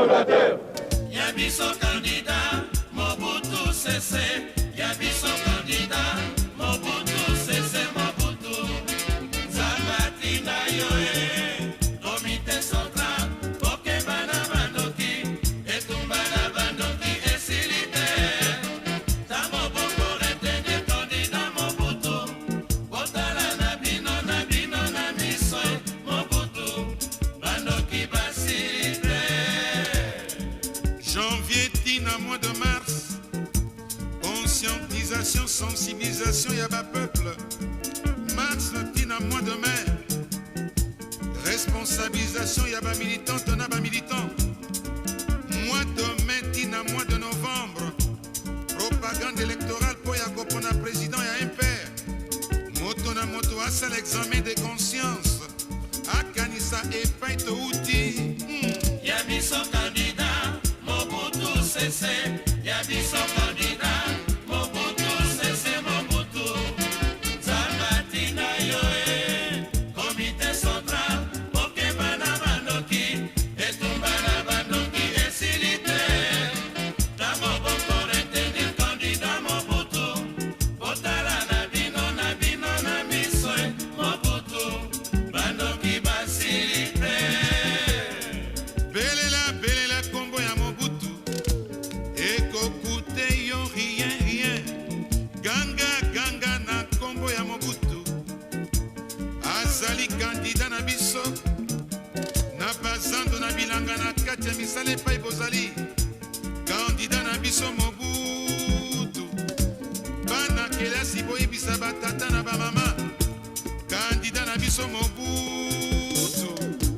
fondateur. Yabiso candidat, Mobutu Sese. Yabiso candidat, Mobutu Sese Mobutu. Zambati na yoe, comité central, Pokebana Bandoki, Etumbana Bandoki, Esilite. Tamo Boko retenir candidat Mobutu. Botala Nabino, Nabino, Namisoy, Mobutu. Bandoki Basilite. Janvier, tina mois de mars, conscientisation, sensibilisation, yaba peuple. Mars, tina mois de mai, responsabilisation, yaba militant, tonaba militant. Mois de mai, tina mois de novembre, propagande électorale, pour yakopona président, ya impère. Moto na moto, asa l'examen des consciences. Akanisa et paite outil. Yabiso candidat, Mobutu Sese. Yabiso candidat, Mobutu Sese Mobutu. Zambati na yoe, comité central, Pokebana Bandoki, Etumbana Bandoki, Esilite. Tamo Boko retenir candidat Mobutu. Botala Nabino, Nabino, Namisoy, Mobutu. Bandoki Basilite. Belela, combo ya Mobutu. Ekokute yo rien. Ganga na combo ya Mobutu. Azali candidat na biso. Na bazando na bilanga na kati ya misala epai bozali. Candidat na biso Mobutu. Bana kelasi boyebisa batata na bamama. Candidat na biso Mobutu.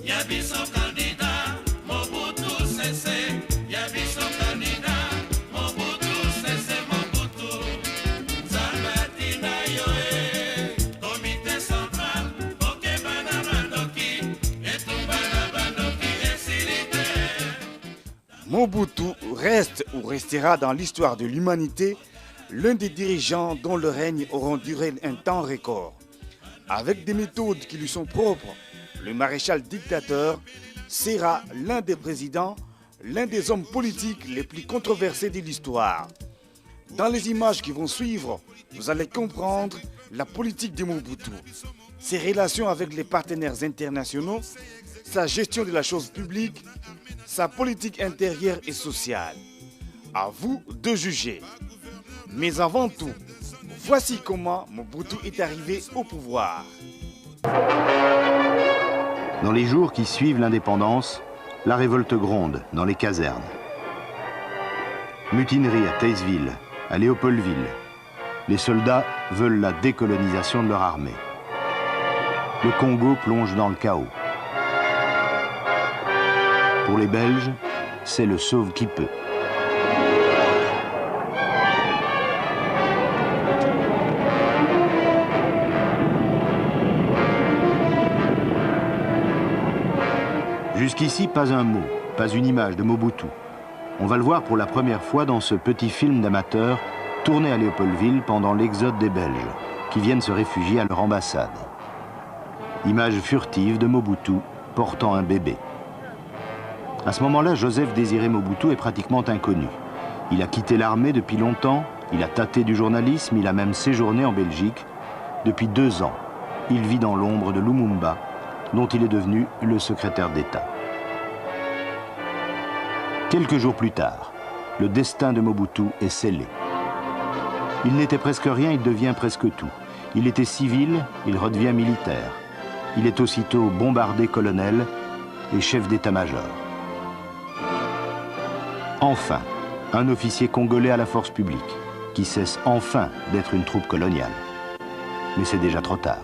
Yabiso candidat, Mobutu Sese. Yabiso candidat, Mobutu Sese Mobutu. Zambati na yoe, comité central, Pokebana Bandoki, Etumbana Bandoki, Esilite. Mobutu reste ou restera dans l'histoire de l'humanité l'un des dirigeants dont le règne aura duré un temps record. Avec des méthodes qui lui sont propres, le maréchal dictateur sera l'un des présidents, l'un des hommes politiques les plus controversés de l'histoire. Dans les images qui vont suivre, vous allez comprendre la politique de Mobutu, ses relations avec les partenaires internationaux, sa gestion de la chose publique, sa politique intérieure et sociale. À vous de juger. Mais avant tout, voici comment Mobutu est arrivé au pouvoir. Dans les jours qui suivent l'indépendance, la révolte gronde dans les casernes. Mutinerie à Taysville, à Léopoldville. Les soldats veulent la décolonisation de leur armée. Le Congo plonge dans le chaos. Pour les Belges, c'est le sauve qui peut. Jusqu'ici, pas un mot, pas une image de Mobutu. On va le voir pour la première fois dans ce petit film d'amateur tourné à Léopoldville pendant l'exode des Belges, qui viennent se réfugier à leur ambassade. Image furtive de Mobutu portant un bébé. À ce moment-là, Joseph Désiré Mobutu est pratiquement inconnu. Il a quitté l'armée depuis longtemps, il a tâté du journalisme, il a même séjourné en Belgique. Depuis 2 ans, il vit dans l'ombre de Lumumba, dont il est devenu le secrétaire d'État. Quelques jours plus tard, le destin de Mobutu est scellé. Il n'était presque rien, il devient presque tout. Il était civil, il redevient militaire. Il est aussitôt bombardé colonel et chef d'état-major. Enfin, un officier congolais à la force publique, qui cesse enfin d'être une troupe coloniale. Mais c'est déjà trop tard.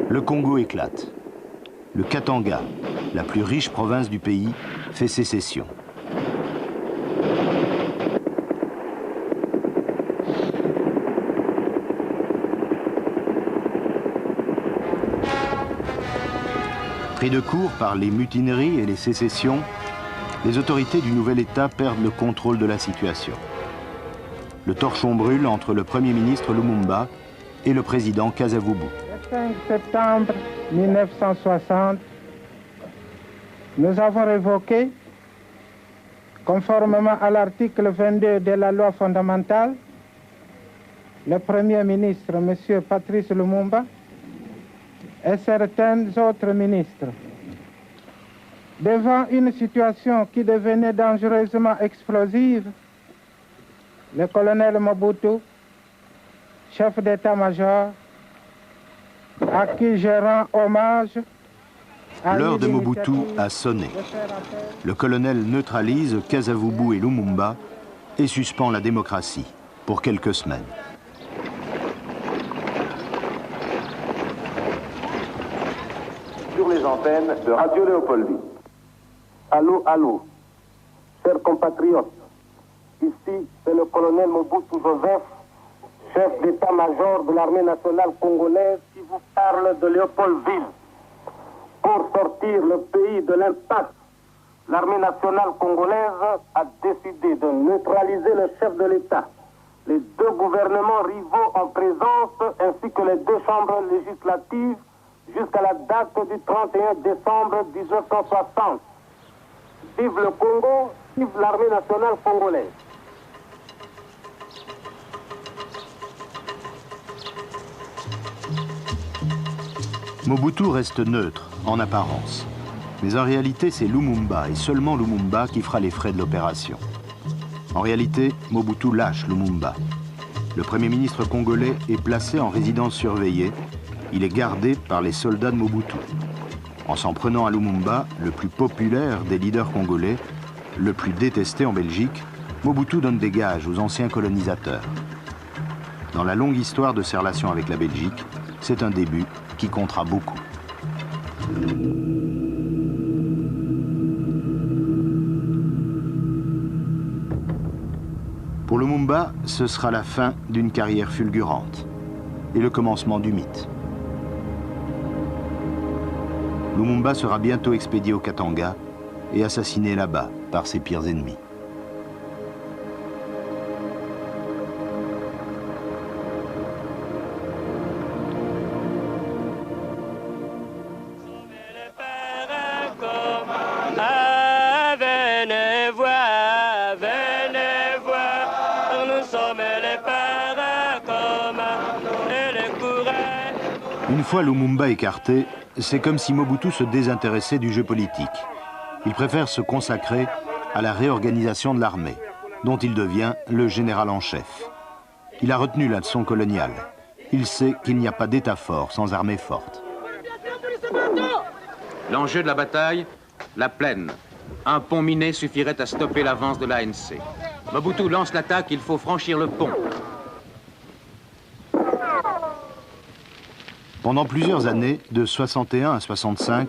Le Congo éclate. Le Katanga, la plus riche province du pays, fait sécession. Pris de court par les mutineries et les sécessions, les autorités du nouvel État perdent le contrôle de la situation. Le torchon brûle entre le Premier ministre Lumumba et le président Kasavubu. 5 septembre 1960, nous avons révoqué, conformément à l'article 22 de la loi fondamentale, le Premier ministre, M. Patrice Lumumba, et certains autres ministres. Devant une situation qui devenait dangereusement explosive, le colonel Mobutu, chef d'état-major, à qui je rends hommage, l'heure de Mobutu a sonné. Le colonel neutralise Kasavubu et Lumumba et suspend la démocratie pour quelques semaines. Sur les antennes de Radio Léopoldville. Allô, allô, chers compatriotes, ici c'est le colonel Mobutu Joseph, chef d'état-major de l'armée nationale congolaise qui vous parle de Léopoldville. Pour sortir le pays de l'impasse, l'armée nationale congolaise a décidé de neutraliser le chef de l'État, les deux gouvernements rivaux en présence ainsi que les deux chambres législatives jusqu'à la date du 31 décembre 1960. Vive le Congo, vive l'armée nationale congolaise. Mobutu reste neutre, en apparence. Mais en réalité, c'est Lumumba, et seulement Lumumba, qui fera les frais de l'opération. En réalité, Mobutu lâche Lumumba. Le Premier ministre congolais est placé en résidence surveillée. Il est gardé par les soldats de Mobutu. En s'en prenant à Lumumba, le plus populaire des leaders congolais, le plus détesté en Belgique, Mobutu donne des gages aux anciens colonisateurs. Dans la longue histoire de ses relations avec la Belgique, c'est un début qui comptera beaucoup. Pour Lumumba, ce sera la fin d'une carrière fulgurante et le commencement du mythe. Lumumba sera bientôt expédié au Katanga et assassiné là-bas par ses pires ennemis. Une fois Lumumba écarté, c'est comme si Mobutu se désintéressait du jeu politique. Il préfère se consacrer à la réorganisation de l'armée, dont il devient le général en chef. Il a retenu la leçon coloniale. Il sait qu'il n'y a pas d'État fort sans armée forte. L'enjeu de la bataille, la plaine. Un pont miné suffirait à stopper l'avance de l'ANC. Mobutu lance l'attaque, il faut franchir le pont. Pendant plusieurs années, de 61 à 65,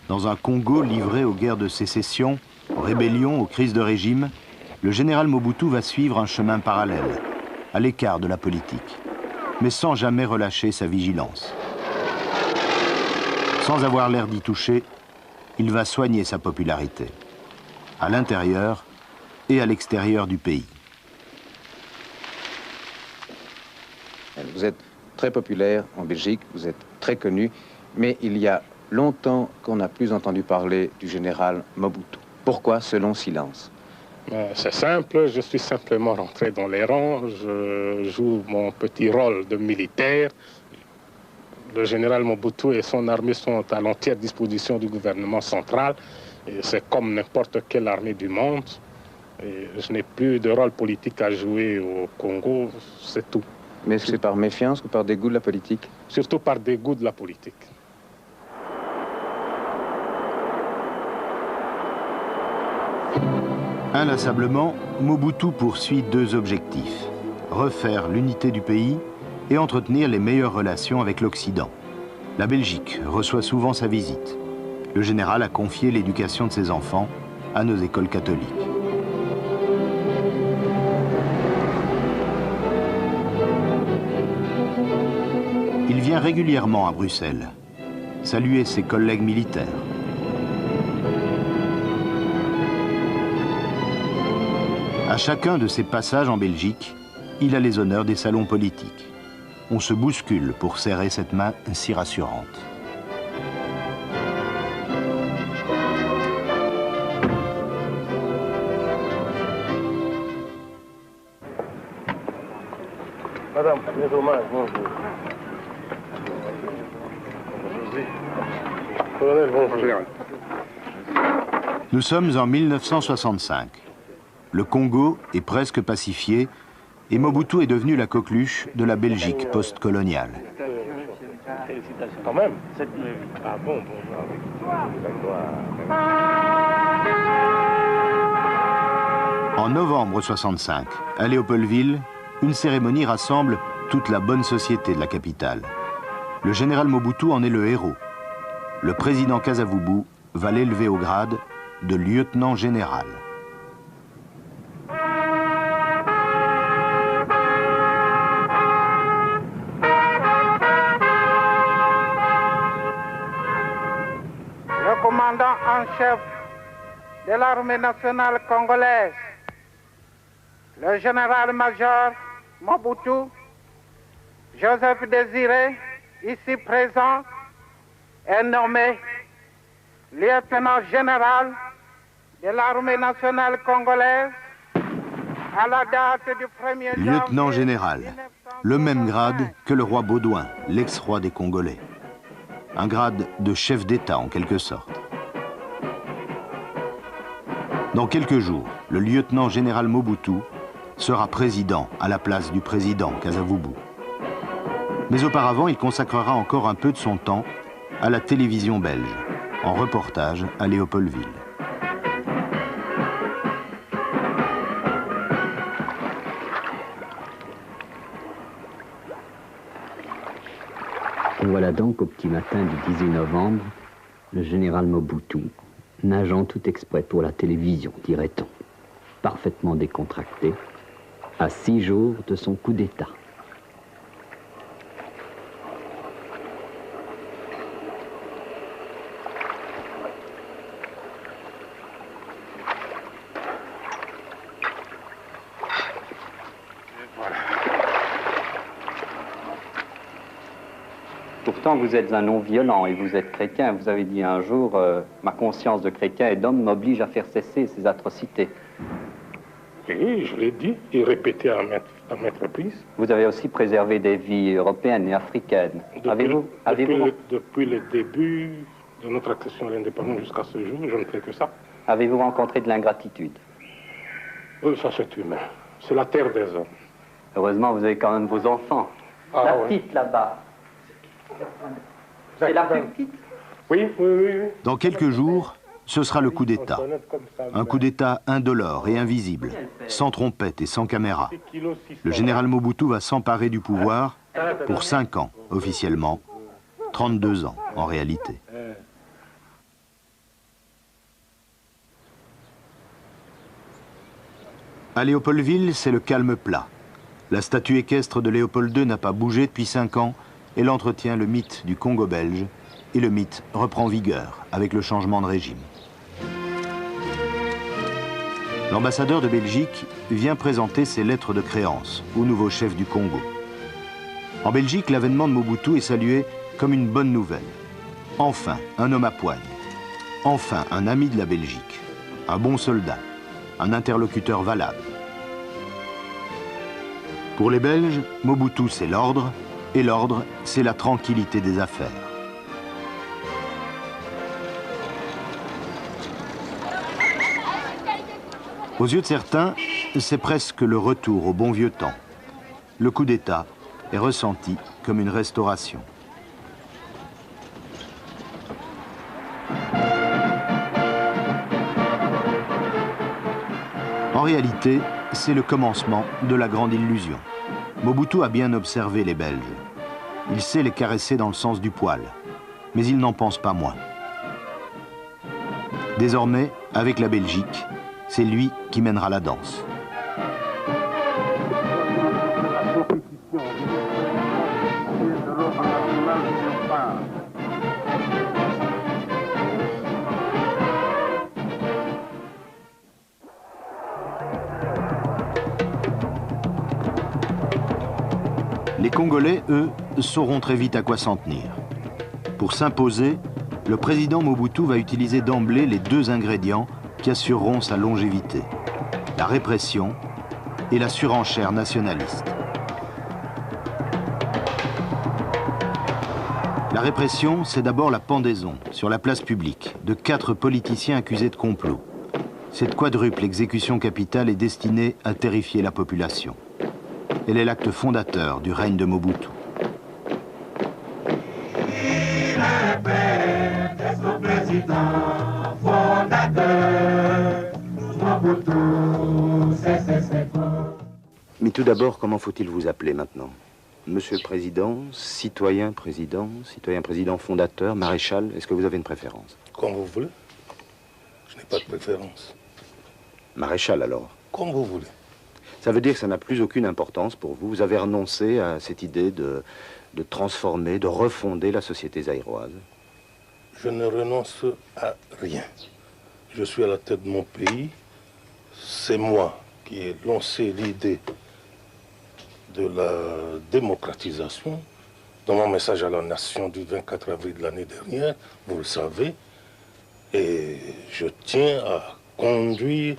dans un Congo livré aux guerres de sécession, aux rébellions, aux crises de régime, le général Mobutu va suivre un chemin parallèle, à l'écart de la politique, mais sans jamais relâcher sa vigilance. Sans avoir l'air d'y toucher, il va soigner sa popularité, à l'intérieur et à l'extérieur du pays. Vous êtes très populaire en Belgique, vous êtes très connu, mais il y a longtemps qu'on n'a plus entendu parler du général Mobutu. Pourquoi ce long silence? C'est simple, je suis simplement rentré dans les rangs, je joue mon petit rôle de militaire. Le général Mobutu et son armée sont à l'entière disposition du gouvernement central. C'est comme n'importe quelle armée du monde. Et je n'ai plus de rôle politique à jouer au Congo, c'est tout. Mais c'est par méfiance ou par dégoût de la politique? Surtout par dégoût de la politique. Inlassablement, Mobutu poursuit deux objectifs. Refaire l'unité du pays et entretenir les meilleures relations avec l'Occident. La Belgique reçoit souvent sa visite. Le général a confié l'éducation de ses enfants à nos écoles catholiques. Il vient régulièrement à Bruxelles, saluer ses collègues militaires. À chacun de ses passages en Belgique, il a les honneurs des salons politiques. on se bouscule pour serrer cette main si rassurante. Madame, mes hommages, bonjour. Colonel, bonjour. Nous sommes en 1965. Le Congo est presque pacifié et Mobutu est devenu la coqueluche de la Belgique post-coloniale. Félicitations. Quand même. Ah bon, En novembre 65, à Léopoldville, une cérémonie rassemble toute la bonne société de la capitale. Le général Mobutu en est le héros. Le président Kasavubu va l'élever au grade de lieutenant général. Le commandant en chef de l'armée nationale congolaise, le général-major Mobutu, Joseph Désiré, ici présent, est nommé lieutenant général de l'armée nationale congolaise à la date du 1er janvier. Lieutenant général, le même grade que le roi Baudouin, l'ex-roi des Congolais. Un grade de chef d'État en quelque sorte. Dans quelques jours, le lieutenant général Mobutu sera président à la place du président Kasavubu. Mais auparavant, il consacrera encore un peu de son temps à la télévision belge, en reportage à Léopoldville. Voilà donc au petit matin du 18 novembre, le général Mobutu, nageant tout exprès pour la télévision, dirait-on, parfaitement décontracté, à 6 jours de son coup d'État. Pourtant, vous êtes un non-violent et vous êtes chrétien. Vous avez dit un jour, ma conscience de chrétien et d'homme m'oblige à faire cesser ces atrocités. Oui, je l'ai dit et répété à maintes reprises. Vous avez aussi préservé des vies européennes et africaines. Depuis le début de notre accession à l'indépendance jusqu'à ce jour, je ne fais que ça. Avez-vous rencontré de l'ingratitude? Oui, ça c'est humain. C'est la terre des hommes. Heureusement, vous avez quand même vos enfants. Ah, la oui. petite là-bas. C'est la plus petite? Oui. Dans quelques jours, ce sera le coup d'État. Un coup d'État indolore et invisible, sans trompette et sans caméra. Le général Mobutu va s'emparer du pouvoir pour 5 ans, officiellement, 32 ans en réalité. À Léopoldville, c'est le calme plat. La statue équestre de Léopold II n'a pas bougé depuis 5 ans et l'entretient le mythe du Congo belge. Et le mythe reprend vigueur avec le changement de régime. L'ambassadeur de Belgique vient présenter ses lettres de créance au nouveau chef du Congo. En Belgique, l'avènement de Mobutu est salué comme une bonne nouvelle. Enfin, un homme à poigne. Enfin, un ami de la Belgique. Un bon soldat. Un interlocuteur valable. Pour les Belges, Mobutu, c'est l'ordre, et l'ordre, c'est la tranquillité des affaires. Aux yeux de certains, c'est presque le retour au bon vieux temps. Le coup d'État est ressenti comme une restauration. En réalité, c'est le commencement de la grande illusion. Mobutu a bien observé les Belges. Il sait les caresser dans le sens du poil, mais il n'en pense pas moins. Désormais, avec la Belgique, c'est lui qui mènera la danse. Les Congolais, eux, sauront très vite à quoi s'en tenir. Pour s'imposer, le président Mobutu va utiliser d'emblée les deux ingrédients qui assureront sa longévité, la répression et la surenchère nationaliste. La répression, c'est d'abord la pendaison, sur la place publique, de 4 politiciens accusés de complot. Cette quadruple exécution capitale est destinée à terrifier la population. Elle est l'acte fondateur du règne de Mobutu. Mais tout d'abord, comment faut-il vous appeler maintenant? Monsieur le Président, citoyen président fondateur, maréchal, est-ce que vous avez une préférence? Comme vous voulez. Je n'ai pas de préférence. Maréchal alors? Comme vous voulez. Ça veut dire que ça n'a plus aucune importance pour vous. Vous avez renoncé à cette idée de transformer, de refonder la société zaïroise? Je ne renonce à rien. Je suis à la tête de mon pays. C'est moi qui ai lancé l'idée de la démocratisation dans mon message à la nation du 24 avril de l'année dernière, vous le savez, et je tiens à conduire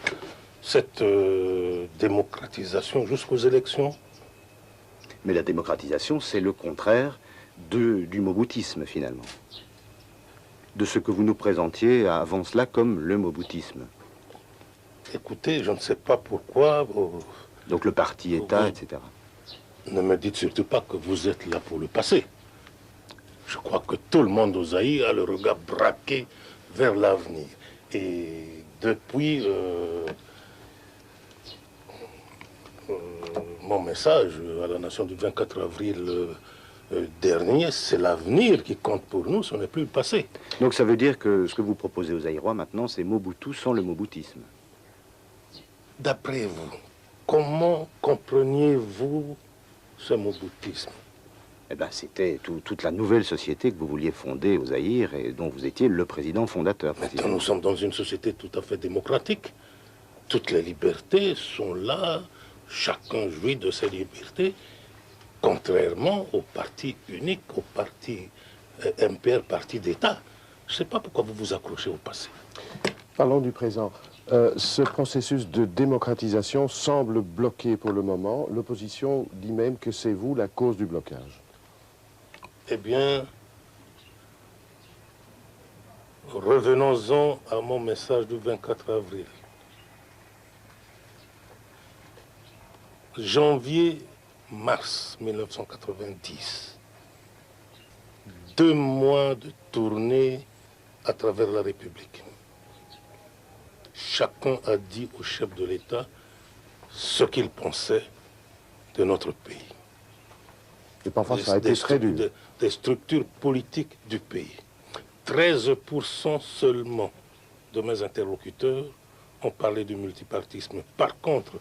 cette démocratisation jusqu'aux élections. Mais la démocratisation, c'est le contraire du mobutisme, finalement. De ce que vous nous présentiez avant cela comme le mobutisme. Écoutez, je ne sais pas pourquoi... Donc le parti-État, etc. Ne me dites surtout pas que vous êtes là pour le passé. Je crois que tout le monde au Zaïre a le regard braqué vers l'avenir. Et depuis mon message à la nation du 24 avril dernier, c'est l'avenir qui compte pour nous, ce n'est plus le passé. Donc ça veut dire que ce que vous proposez aux Zaïrois maintenant, c'est Mobutu sans le mobutisme. D'après vous, comment compreniez-vous ce mobutisme? Eh bien, c'était toute la nouvelle société que vous vouliez fonder au Zaïre et dont vous étiez le président fondateur. Maintenant, nous sommes dans une société tout à fait démocratique. Toutes les libertés sont là, chacun jouit de ses libertés, contrairement au parti unique, au parti MPR, parti d'État. Je ne sais pas pourquoi vous vous accrochez au passé. Parlons du présent. Ce processus de démocratisation semble bloqué pour le moment. L'opposition dit même que c'est vous la cause du blocage. Eh bien, revenons-en à mon message du 24 avril. Janvier-mars 1990. 2 mois de tournée à travers la République. Chacun a dit au chef de l'État ce qu'il pensait de notre pays. Et parfois, ça a été très dur. Des structures politiques du pays. 13% seulement de mes interlocuteurs ont parlé du multipartisme. Par contre,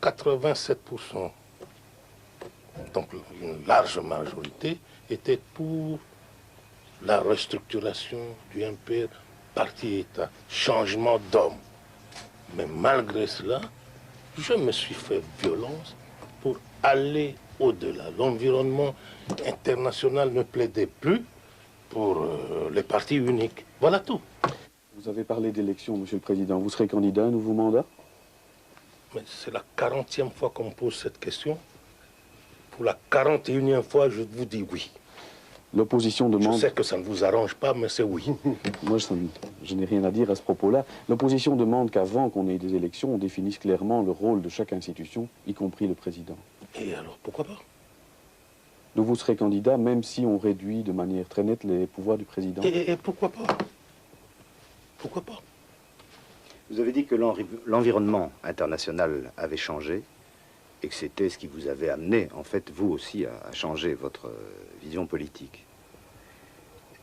87%, donc une large majorité, était pour la restructuration du MPR, parti-État, changement d'homme. Mais malgré cela, je me suis fait violence pour aller au-delà. L'environnement international ne plaidait plus pour les partis uniques. Voilà tout. Vous avez parlé d'élection, Monsieur le Président. Vous serez candidat à un nouveau mandat? Mais c'est la 40e fois qu'on me pose cette question. Pour la 41e fois, je vous dis oui. L'opposition demande... Je sais que ça ne vous arrange pas, mais c'est oui. Moi, je n'ai rien à dire à ce propos-là. L'opposition demande qu'avant qu'on ait des élections, on définisse clairement le rôle de chaque institution, y compris le président. Et alors, pourquoi pas? Donc vous serez candidat, même si on réduit de manière très nette les pouvoirs du président. Et pourquoi pas? Pourquoi pas? Vous avez dit que l'environnement international avait changé et que c'était ce qui vous avait amené, en fait, vous aussi, à changer votre vision politique.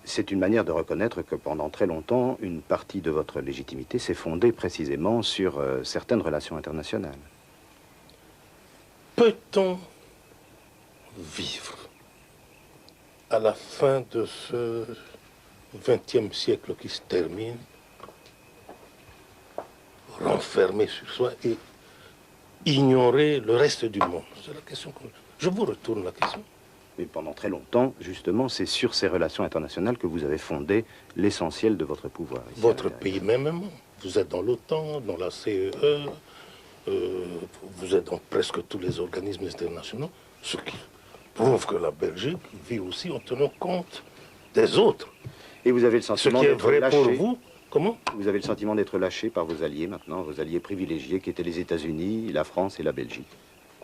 C'est une manière de reconnaître que pendant très longtemps, une partie de votre légitimité s'est fondée précisément sur certaines relations internationales. Peut-on vivre à la fin de ce 20e siècle qui se termine, renfermé sur soi et ignorer le reste du monde? C'est la question que je vous retourne la question. Mais pendant très longtemps, justement, c'est sur ces relations internationales que vous avez fondé l'essentiel de votre pouvoir. Votre pays même, vous êtes dans l'OTAN, dans la CEE, vous êtes dans presque tous les organismes internationaux, ce qui prouve que la Belgique vit aussi en tenant compte des autres. Et vous avez le sentiment d'être lâché. Ce qui est vrai pour vous, comment? Vous avez le sentiment d'être lâché par vos alliés maintenant, vos alliés privilégiés qui étaient les États-Unis, la France et la Belgique.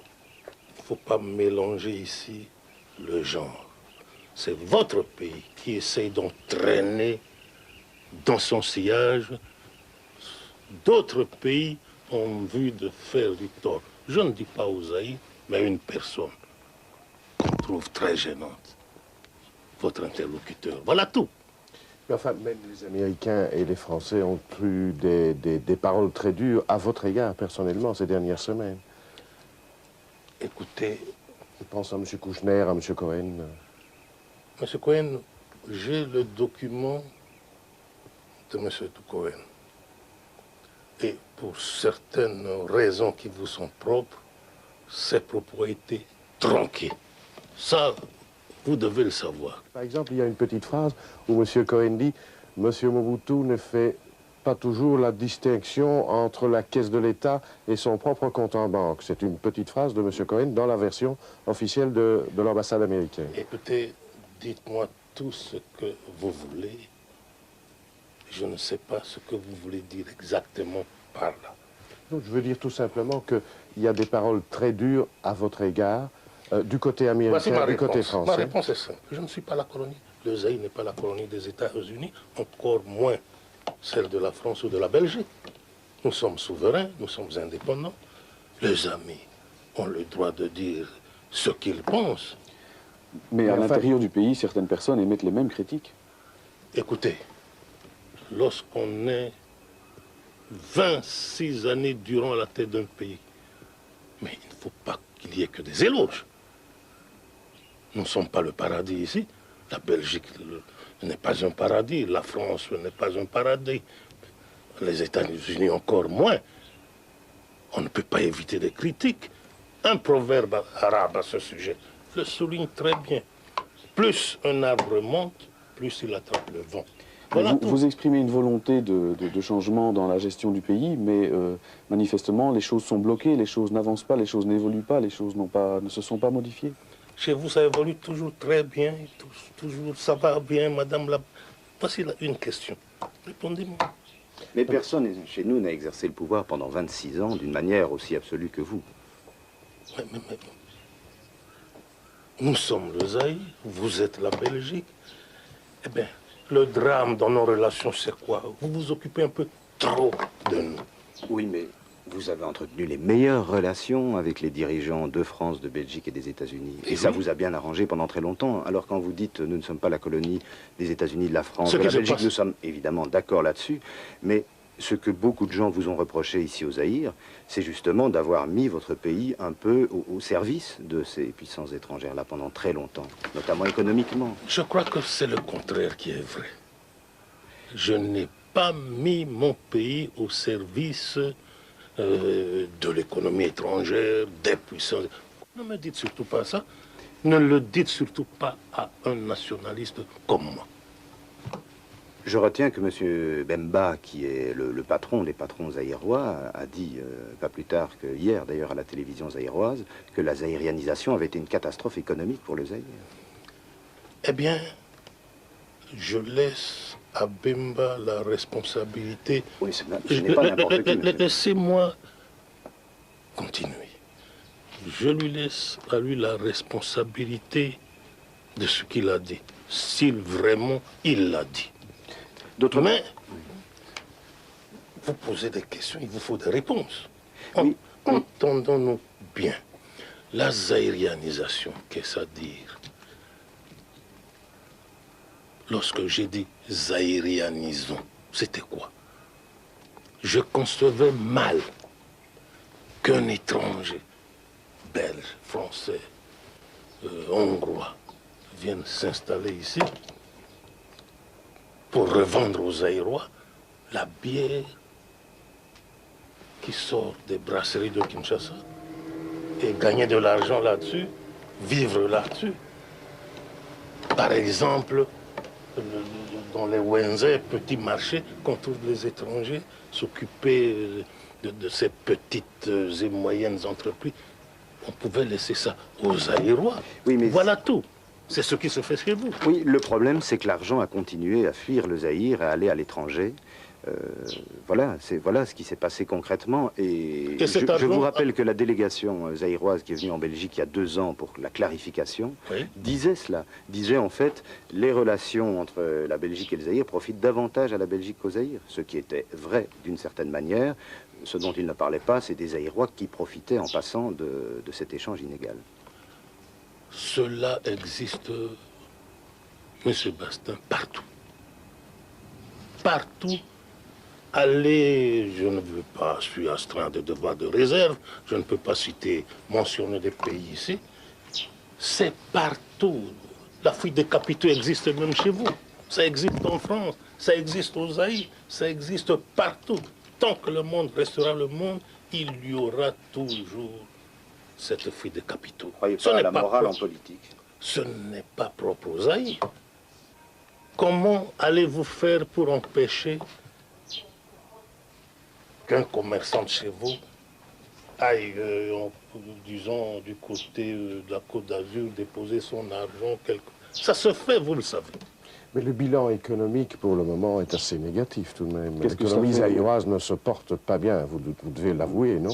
Il ne faut pas mélanger ici le genre. C'est votre pays qui essaye d'entraîner dans son sillage d'autres pays en vue de faire du tort. Je ne dis pas aux Zaïre, mais une personne qu'on trouve très gênante. Votre interlocuteur. Voilà tout. Mais enfin, même les Américains et les Français ont eu des paroles très dures à votre égard, personnellement, ces dernières semaines. Écoutez... Je pense à M. Kouchner, à M. Cohen. M. Cohen, j'ai le document de M. Cohen. Et pour certaines raisons qui vous sont propres, ces propos ont été tronqués. Ça, vous devez le savoir. Par exemple, il y a une petite phrase où M. Cohen dit « M. Mobutu ne fait pas toujours la distinction entre la caisse de l'État et son propre compte en banque ». C'est une petite phrase de M. Cohen dans la version officielle de l'ambassade américaine. Écoutez, dites-moi tout ce que vous voulez. Je ne sais pas ce que vous voulez dire exactement par là. Donc, je veux dire tout simplement qu'il y a des paroles très dures à votre égard, du côté américain, du côté français. Ma réponse est simple. Je ne suis pas la colonie. Le Zaïre n'est pas la colonie des États-Unis, encore moins celle de la France ou de la Belgique. Nous sommes souverains, nous sommes indépendants. Les amis ont le droit de dire ce qu'ils pensent. Mais à l'intérieur du pays, certaines personnes émettent les mêmes critiques. Écoutez, lorsqu'on est 26 années durant la tête d'un pays, mais il ne faut pas qu'il y ait que des éloges. Nous ne sommes pas le paradis ici. La Belgique n'est pas un paradis. La France n'est pas un paradis. Les États-Unis encore moins. On ne peut pas éviter des critiques. Un proverbe arabe à ce sujet le souligne très bien. Plus un arbre monte, plus il attrape le vent. Voilà vous exprimez une volonté de changement dans la gestion du pays, mais manifestement, les choses sont bloquées, les choses n'avancent pas, les choses n'évoluent pas, les choses ne se sont pas modifiées. Chez vous, ça évolue toujours très bien, toujours ça va bien, madame la... Voici une question. Répondez-moi. Mais personne chez nous n'a exercé le pouvoir pendant 26 ans d'une manière aussi absolue que vous. Mais... Nous sommes le Zaïre, vous êtes la Belgique. Eh bien, le drame dans nos relations, c'est quoi? Vous vous occupez un peu trop de nous. Oui, mais vous avez entretenu les meilleures relations avec les dirigeants de France, de Belgique et des États-Unis. Et ça vous a bien arrangé pendant très longtemps. Alors quand vous dites nous ne sommes pas la colonie des États-Unis, de la France, de la Belgique, nous sommes évidemment d'accord là-dessus. Mais ce que beaucoup de gens vous ont reproché ici au Zaïre, c'est justement d'avoir mis votre pays un peu au service de ces puissances étrangères-là pendant très longtemps, notamment économiquement. Je crois que c'est le contraire qui est vrai. Je n'ai pas mis mon pays au service de l'économie étrangère, des puissances. Ne me dites surtout pas ça. Ne le dites surtout pas à un nationaliste comme moi. Je retiens que M. Bemba, qui est le patron des patrons zaïrois, a dit, pas plus tard que hier d'ailleurs à la télévision zaïroise, que la zaïrianisation avait été une catastrophe économique pour le Zaïre. Eh bien, je laisse à Bemba la responsabilité. Oui, ce n'est pas n'importe qui. Laissez-moi continuer. Je lui laisse à lui la responsabilité de ce qu'il a dit, s'il vraiment il l'a dit. Mais vous posez des questions, il vous faut des réponses. Oui. Entendons-nous bien. La zaïrianisation, qu'est-ce à dire? Lorsque j'ai dit zaïrianisons, c'était quoi? Je concevais mal qu'un étranger, belge, français, hongrois, vienne s'installer ici pour revendre aux Zaïrois la bière qui sort des brasseries de Kinshasa et gagner de l'argent là-dessus, vivre là-dessus. Par exemple, dans les Wenzé, petits marchés, qu'on trouve les étrangers s'occuper de ces petites et moyennes entreprises. On pouvait laisser ça aux Zaïrois. Oui, mais voilà tout. C'est ce qui se fait chez vous. Oui, le problème, c'est que l'argent a continué à fuir le Zaïre, à aller à l'étranger. Voilà ce qui s'est passé concrètement. Et je vous rappelle que la délégation zaïroise qui est venue en Belgique il y a 2 ans pour la clarification, disait cela. Disait en fait, les relations entre la Belgique et le Zaïre profitent davantage à la Belgique qu'au Zaïre. Ce qui était vrai d'une certaine manière. Ce dont il ne parlait pas, c'est des Zaïrois qui profitaient en passant de cet échange inégal. Cela existe, M. Bastin, partout. Partout. Allez, je ne veux pas, je suis astreint de devoirs de réserve, je ne peux pas mentionner des pays ici. C'est partout. La fuite des capitaux existe même chez vous. Ça existe en France, ça existe aux Zaïre, ça existe partout. Tant que le monde restera le monde, il y aura toujours cette fuite des capitaux. Ce n'est pas la morale en politique. Ce n'est pas propre aux Zaïre. Comment allez-vous faire pour empêcher qu'un commerçant de chez vous aille, disons, du côté de la Côte d'Azur, déposer son argent Ça se fait, vous le savez. Mais le bilan économique, pour le moment, est assez négatif tout de même. L'économie zaïroise ne se porte pas bien, vous devez l'avouer, non?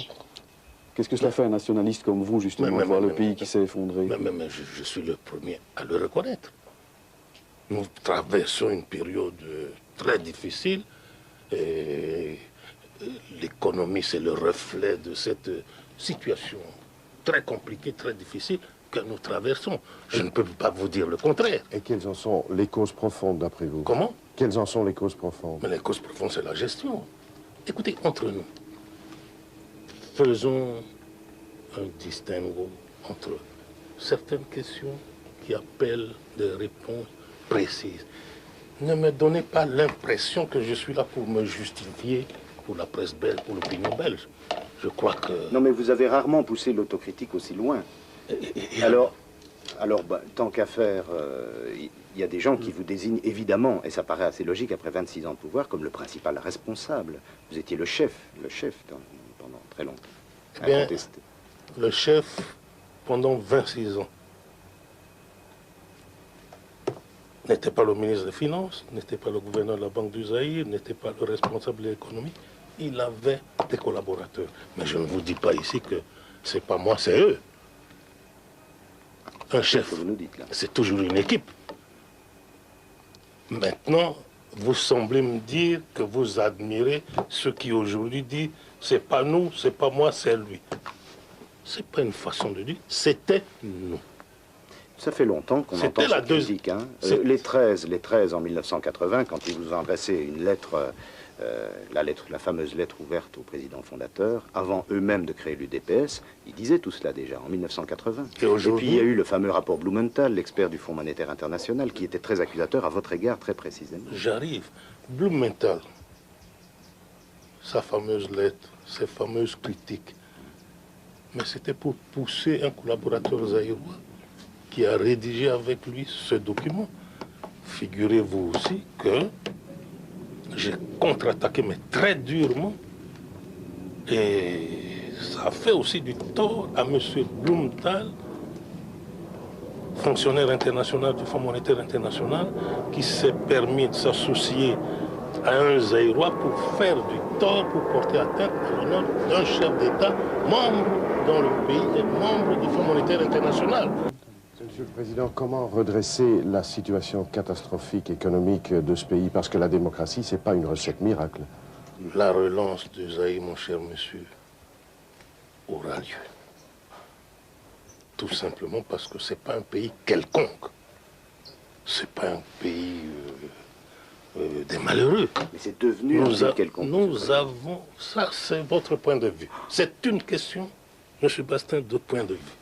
Qu'est-ce que cela fait un nationaliste comme vous, justement, de voir le pays qui s'est effondré? Mais je suis le premier à le reconnaître. Nous traversons une période très difficile et l'économie, c'est le reflet de cette situation très compliquée, très difficile que nous traversons. Je ne peux pas vous dire le contraire. Et quelles en sont les causes profondes, d'après vous? Comment? Quelles en sont les causes profondes? Mais les causes profondes, c'est la gestion. Écoutez, entre nous, faisons un distinguo entre certaines questions qui appellent des réponses précises. Ne me donnez pas l'impression que je suis là pour me justifier pour la presse belge, pour l'opinion belge. Je crois que... Non, mais vous avez rarement poussé l'autocritique aussi loin. Alors, tant qu'à faire, il y a des gens qui vous désignent évidemment, et ça paraît assez logique après 26 ans de pouvoir, comme le principal responsable. Vous étiez le chef pendant très longtemps. Eh bien, le chef pendant 26 ans n'était pas le ministre des Finances, n'était pas le gouverneur de la Banque du Zaïre, n'était pas le responsable de l'économie. Il avait des collaborateurs. Mais je ne vous dis pas ici que c'est pas moi, c'est eux. Un chef, c'est toujours une équipe. Maintenant, vous semblez me dire que vous admirez ceux qui aujourd'hui disent c'est pas nous, c'est pas moi, c'est lui. C'est pas une façon de dire, c'était nous. Ça fait longtemps qu'on entend cette critique. Hein. Les 13 en 1980, quand ils vous ont adressé une lettre, la fameuse lettre ouverte au président fondateur, avant eux-mêmes de créer l'UDPS, ils disaient tout cela déjà, en 1980. Et puis il y a eu le fameux rapport Blumenthal, l'expert du Fonds monétaire international, qui était très accusateur à votre égard, très précisément. J'arrive. Blumenthal, sa fameuse lettre, ses fameuses critiques, mais c'était pour pousser un collaborateur zaïrois qui a rédigé avec lui ce document. Figurez-vous aussi que j'ai contre-attaqué, mais très durement. Et ça a fait aussi du tort à M. Blumenthal, fonctionnaire international du Fonds monétaire international, qui s'est permis de s'associer à un Zaïrois pour faire du tort, pour porter atteinte à l'honneur d'un chef d'État, membre dans le pays et membre du Fonds monétaire international. Monsieur le Président, comment redresser la situation catastrophique économique de ce pays? Parce que la démocratie, ce n'est pas une recette miracle. La relance du Zaïre, mon cher monsieur, aura lieu. Tout simplement parce que ce n'est pas un pays quelconque. Ce n'est pas un pays des malheureux. Mais c'est devenu un pays quelconque. Nous avons... Ça, c'est votre point de vue. C'est une question, monsieur Bastin, de point de vue.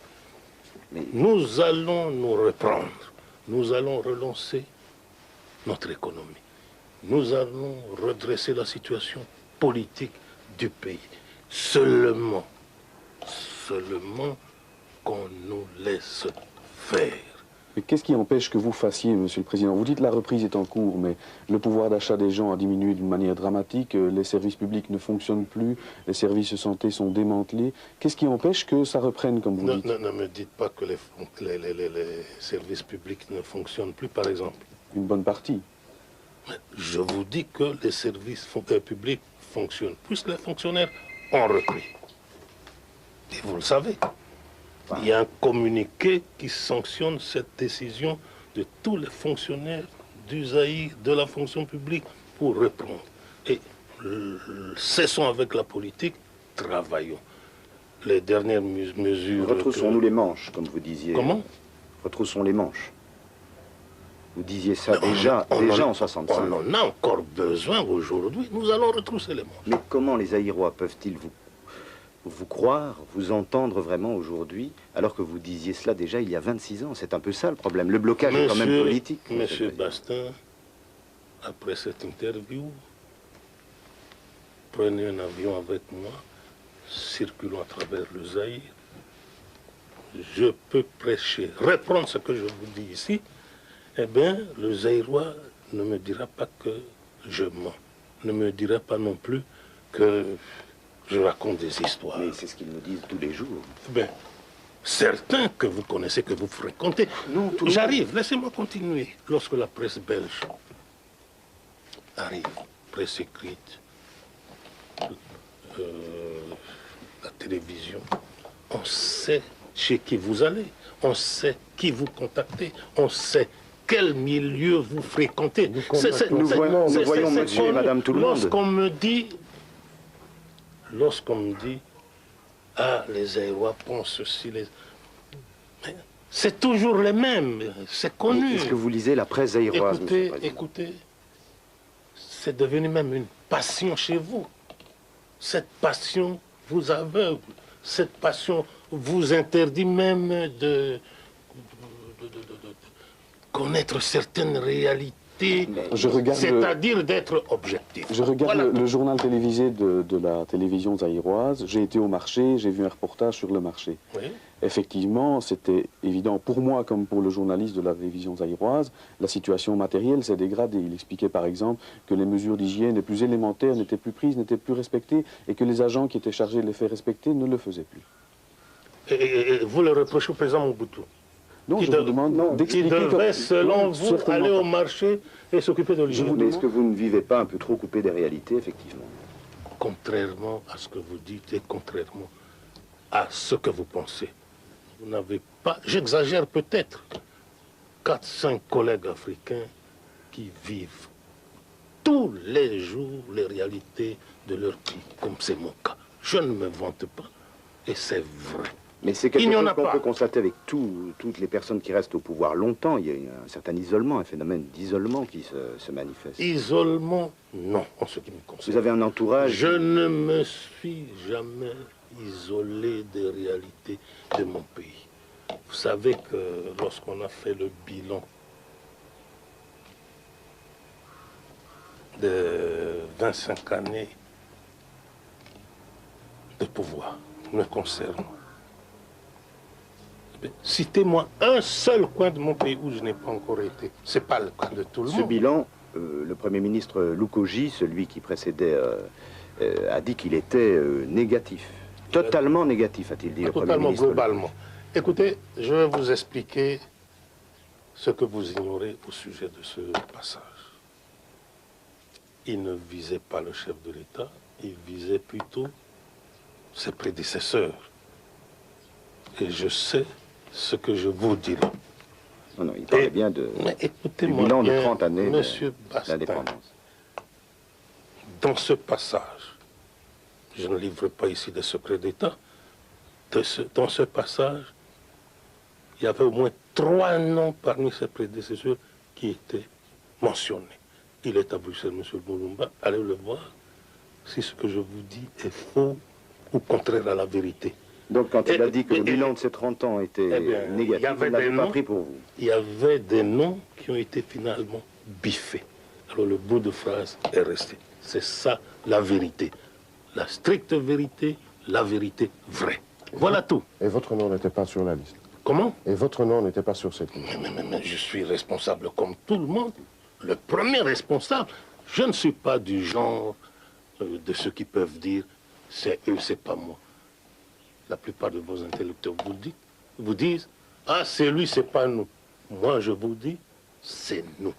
Mais nous allons nous reprendre. Nous allons relancer notre économie. Nous allons redresser la situation politique du pays. Seulement qu'on nous laisse faire. Mais qu'est-ce qui empêche que vous fassiez, Monsieur le Président? Vous dites la reprise est en cours, mais le pouvoir d'achat des gens a diminué d'une manière dramatique, les services publics ne fonctionnent plus, les services de santé sont démantelés. Qu'est-ce qui empêche que ça reprenne, comme vous dites? Ne me dites pas que les services publics ne fonctionnent plus, par exemple. Une bonne partie. Je vous dis que les services publics fonctionnent, puisque les fonctionnaires ont repris. Et vous le savez. Il y a un communiqué qui sanctionne cette décision de tous les fonctionnaires du Zaïre, de la fonction publique, pour reprendre. Et cessons avec la politique, travaillons. Les dernières mesures... Retroussons-nous les manches, comme vous disiez. Comment? Retroussons les manches. Vous disiez ça déjà en 65. On en a encore besoin aujourd'hui. Nous allons retrousser les manches. Mais comment les Zaïrois peuvent-ils vous croire, vous entendre vraiment aujourd'hui, alors que vous disiez cela déjà il y a 26 ans? C'est un peu ça le problème. Le blocage est quand même politique. Monsieur Bastin, après cette interview, prenez un avion avec moi, circulons à travers le Zaïre. Je peux prêcher, reprendre ce que je vous dis ici. Eh bien, le Zaïrois ne me dira pas que je mens. Ne me dira pas non plus que je raconte des histoires. Mais c'est ce qu'ils nous disent tous les jours. Ben, certains que vous connaissez, que vous fréquentez. J'arrive, laissez-moi continuer. Lorsque la presse belge arrive, presse écrite, la télévision, on sait chez qui vous allez, on sait qui vous contactez, on sait quel milieu vous fréquentez. Nous voyons monsieur et madame tout le monde. Lorsqu'on me dit, ah, les Zaïrois pensent ceci, c'est toujours les mêmes, c'est connu. Est-ce que vous lisez la presse zaïroise, monsieur le Président? Écoutez, c'est devenu même une passion chez vous. Cette passion vous aveugle, cette passion vous interdit même de connaître certaines réalités. C'est-à-dire d'être objectif. Je regarde le journal télévisé de la télévision zaïroise. J'ai été au marché, j'ai vu un reportage sur le marché. Oui. Effectivement, c'était évident pour moi comme pour le journaliste de la télévision zaïroise, la situation matérielle s'est dégradée. Il expliquait par exemple que les mesures d'hygiène les plus élémentaires n'étaient plus prises, n'étaient plus respectées et que les agents qui étaient chargés de les faire respecter ne le faisaient plus. Et vous le reprochez au président Mobutu? Non, je vous demande d'expliquer... Qui devrait, selon vous, aller au marché et s'occuper de l'hygiène. Mais est-ce que vous ne vivez pas un peu trop coupé des réalités, effectivement? Contrairement à ce que vous dites et contrairement à ce que vous pensez, vous n'avez pas, j'exagère peut-être, 4-5 collègues africains qui vivent tous les jours les réalités de leur pays, comme c'est mon cas. Je ne me vante pas, et c'est vrai. Mais c'est quelque chose qu'on peut constater avec toutes les personnes qui restent au pouvoir longtemps. Il y a un certain isolement, un phénomène d'isolement qui se manifeste. Isolement, non, en ce qui me concerne. Vous avez un entourage... Je ne me suis jamais isolé des réalités de mon pays. Vous savez que lorsqu'on a fait le bilan de 25 années de pouvoir me concernant, citez-moi un seul coin de mon pays où je n'ai pas encore été. Ce n'est pas le cas de tout le monde. Ce bilan, le Premier ministre Lukoji, celui qui précédait, a dit qu'il était négatif. Totalement négatif, a-t-il dit, le Premier ministre. Totalement, globalement. Écoutez, je vais vous expliquer ce que vous ignorez au sujet de ce passage. Il ne visait pas le chef de l'État, il visait plutôt ses prédécesseurs. Et je sais ce que je vous dirai. Non, non, il parlait bien du bilan de 30 années d'indépendance. Dans ce passage, je ne livre pas ici des secrets d'État, dans ce passage, il y avait au moins 3 noms parmi ses prédécesseurs qui étaient mentionnés. Il est à Bruxelles, M. Moulumba, allez le voir, si ce que je vous dis est faux ou contraire à la vérité. Donc quand il a dit que le bilan de ces 30 ans était négatif, il ne l'avait pas pris pour vous. Il y avait des noms qui ont été finalement biffés. Alors le bout de phrase est resté. C'est ça la vérité. La stricte vérité, la vérité vraie. Voilà tout. Et votre nom n'était pas sur la liste? Comment? Et votre nom n'était pas sur cette liste. Mais je suis responsable comme tout le monde. Le premier responsable. Je ne suis pas du genre de ceux qui peuvent dire c'est eux, c'est pas moi. La plupart de vos intellectuels vous disent ah, c'est lui, c'est pas nous. Moi, je vous dis, c'est nous.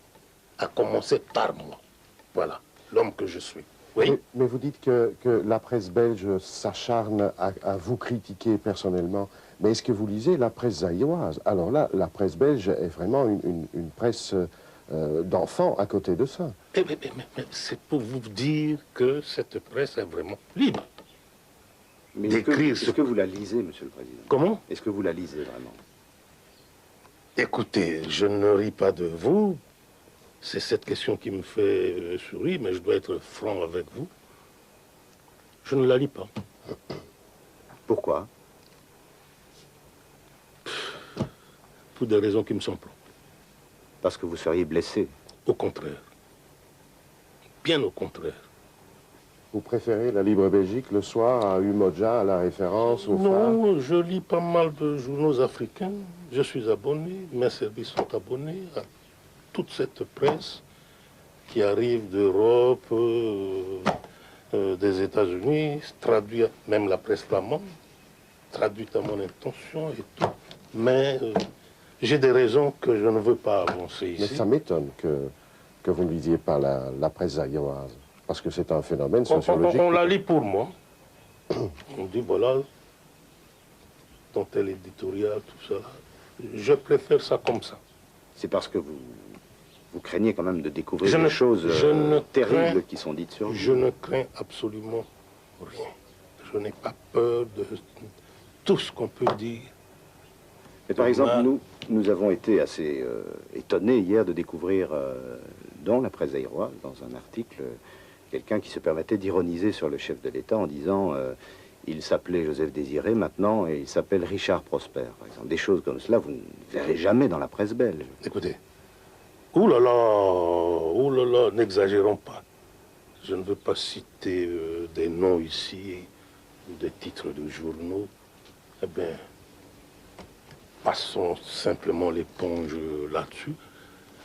À commencer par moi. Voilà, l'homme que je suis. Oui. Mais vous dites que la presse belge s'acharne à vous critiquer personnellement. Mais est-ce que vous lisez la presse zaïroise? Alors là, la presse belge est vraiment une presse d'enfants à côté de ça. Mais c'est pour vous dire que cette presse est vraiment libre. Mais est-ce que vous la lisez, Monsieur le Président? Comment? Est-ce que vous la lisez vraiment? Écoutez, je ne ris pas de vous. C'est cette question qui me fait sourire, mais je dois être franc avec vous. Je ne la lis pas. Pourquoi? Pour des raisons qui me sont propres. Parce que vous seriez blessé? Au contraire. Bien au contraire. Vous préférez la Libre Belgique le soir à Umoja, à la référence, au Non, je lis pas mal de journaux africains. Je suis abonné, mes services sont abonnés à toute cette presse qui arrive d'Europe, des États-Unis, traduit même la presse flamande, traduite à mon intention et tout. Mais j'ai des raisons que je ne veux pas avancer ici. Mais ça m'étonne que vous ne lisiez pas la presse zaïroise, parce que c'est un phénomène sociologique. On la lit pour moi. On dit, voilà, dans tel éditorial, tout ça. Je préfère ça comme ça. C'est parce que vous craignez quand même de découvrir des choses terribles qui sont dites sur vous. Je ne crains absolument rien. Je n'ai pas peur de tout ce qu'on peut dire. Mais par exemple, nous avons été assez étonnés hier de découvrir dans la presse zaïroise, dans un article, quelqu'un qui se permettait d'ironiser sur le chef de l'État en disant il s'appelait Joseph Désiré maintenant et il s'appelle Richard Prosper, par exemple. Des choses comme cela, vous ne verrez jamais dans la presse belge. Écoutez, ouh là là, n'exagérons pas. Je ne veux pas citer des noms ici, ou des titres de journaux. Eh bien, passons simplement l'éponge là-dessus.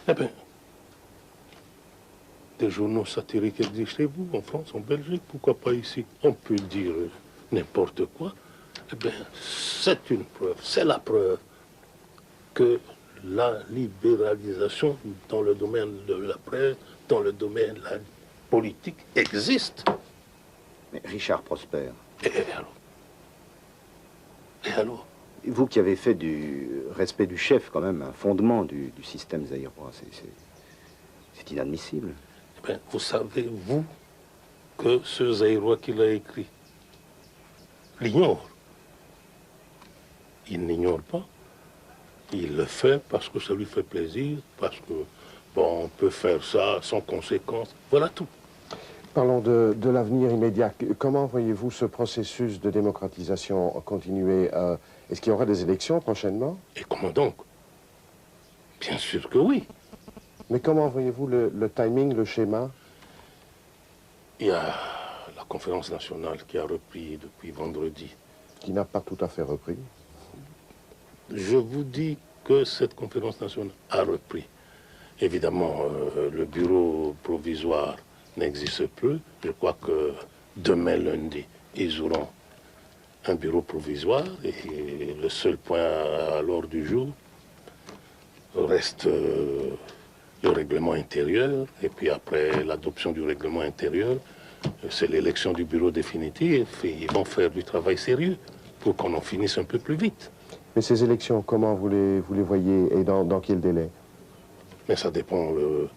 Eh bien, des journaux satiriques existent chez vous, en France, en Belgique, pourquoi pas ici? On peut dire n'importe quoi. Eh bien, c'est une preuve, c'est la preuve que la libéralisation dans le domaine de la presse, dans le domaine de la politique, existe. Mais Richard Prosper. Et alors? Vous qui avez fait du respect du chef, quand même, un fondement du système zaïrois, c'est inadmissible. Eh bien, vous savez, vous, que ce zaïrois qui l'a écrit l'ignore. Il n'ignore pas. Il le fait parce que ça lui fait plaisir, parce que, bon, on peut faire ça sans conséquence. Voilà tout. Parlons de l'avenir immédiat. Comment voyez-vous ce processus de démocratisation continuer? Est-ce qu'il y aura des élections prochainement? Et comment donc? Bien sûr que oui. Mais comment voyez-vous le timing, le schéma? Il y a la conférence nationale qui a repris depuis vendredi. Qui n'a pas tout à fait repris. Je vous dis que cette conférence nationale a repris. Évidemment, le bureau provisoire n'existe plus. Je crois que demain, lundi, ils auront un bureau provisoire et le seul point à l'ordre du jour reste le règlement intérieur. Et puis après l'adoption du règlement intérieur, c'est l'élection du bureau définitif et ils vont faire du travail sérieux pour qu'on en finisse un peu plus vite. Mais ces élections, comment vous les voyez et dans quel délai? Mais ça dépend de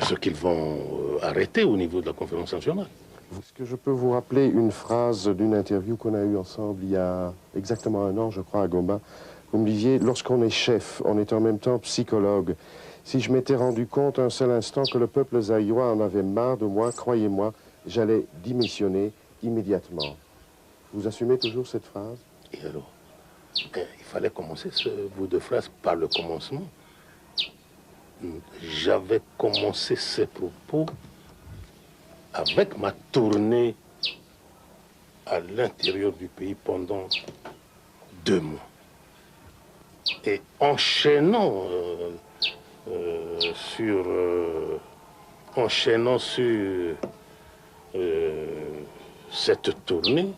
ce qu'ils vont arrêter au niveau de la conférence nationale. Est-ce que je peux vous rappeler une phrase d'une interview qu'on a eue ensemble il y a exactement un an, je crois, à Goma? Vous me disiez, lorsqu'on est chef, on est en même temps psychologue. Si je m'étais rendu compte un seul instant que le peuple zaïrois en avait marre de moi, croyez-moi, j'allais démissionner immédiatement. Vous assumez toujours cette phrase? Et alors, il fallait commencer ce bout de phrase par le commencement. J'avais commencé ces propos avec ma tournée à l'intérieur du pays pendant 2 mois. Et enchaînant sur cette tournée,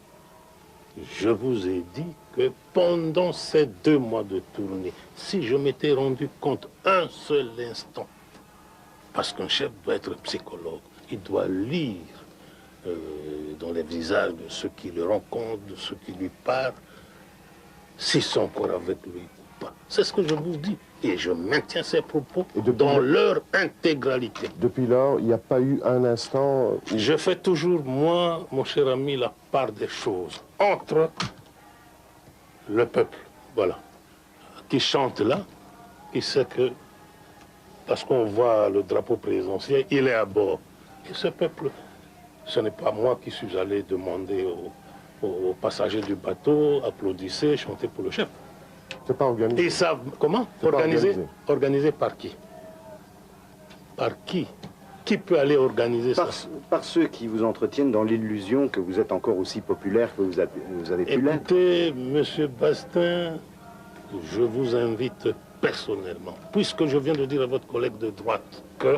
je vous ai dit que pendant ces 2 mois de tournée, si je m'étais rendu compte un seul instant, parce qu'un chef doit être psychologue, il doit lire dans les visages de ceux qui le rencontrent, de ceux qui lui parlent, s'ils sont encore avec lui ou pas. C'est ce que je vous dis. Et je maintiens ces propos dans leur intégralité. Depuis lors, il n'y a pas eu un instant... Je fais toujours, moi, mon cher ami, la part des choses entre le peuple, voilà, qui chante là, qui sait que, parce qu'on voit le drapeau présidentiel, il est à bord. Et ce peuple, ce n'est pas moi qui suis allé demander aux passagers du bateau, applaudissez, chantez pour le chef. C'est pas organisé. Ils savent comment organiser. Organisé par qui? Par qui? Qui peut aller organiser ça? Par ceux qui vous entretiennent dans l'illusion que vous êtes encore aussi populaire que vous avez pu l'être. Écoutez, monsieur Bastin, je vous invite personnellement, puisque je viens de dire à votre collègue de droite que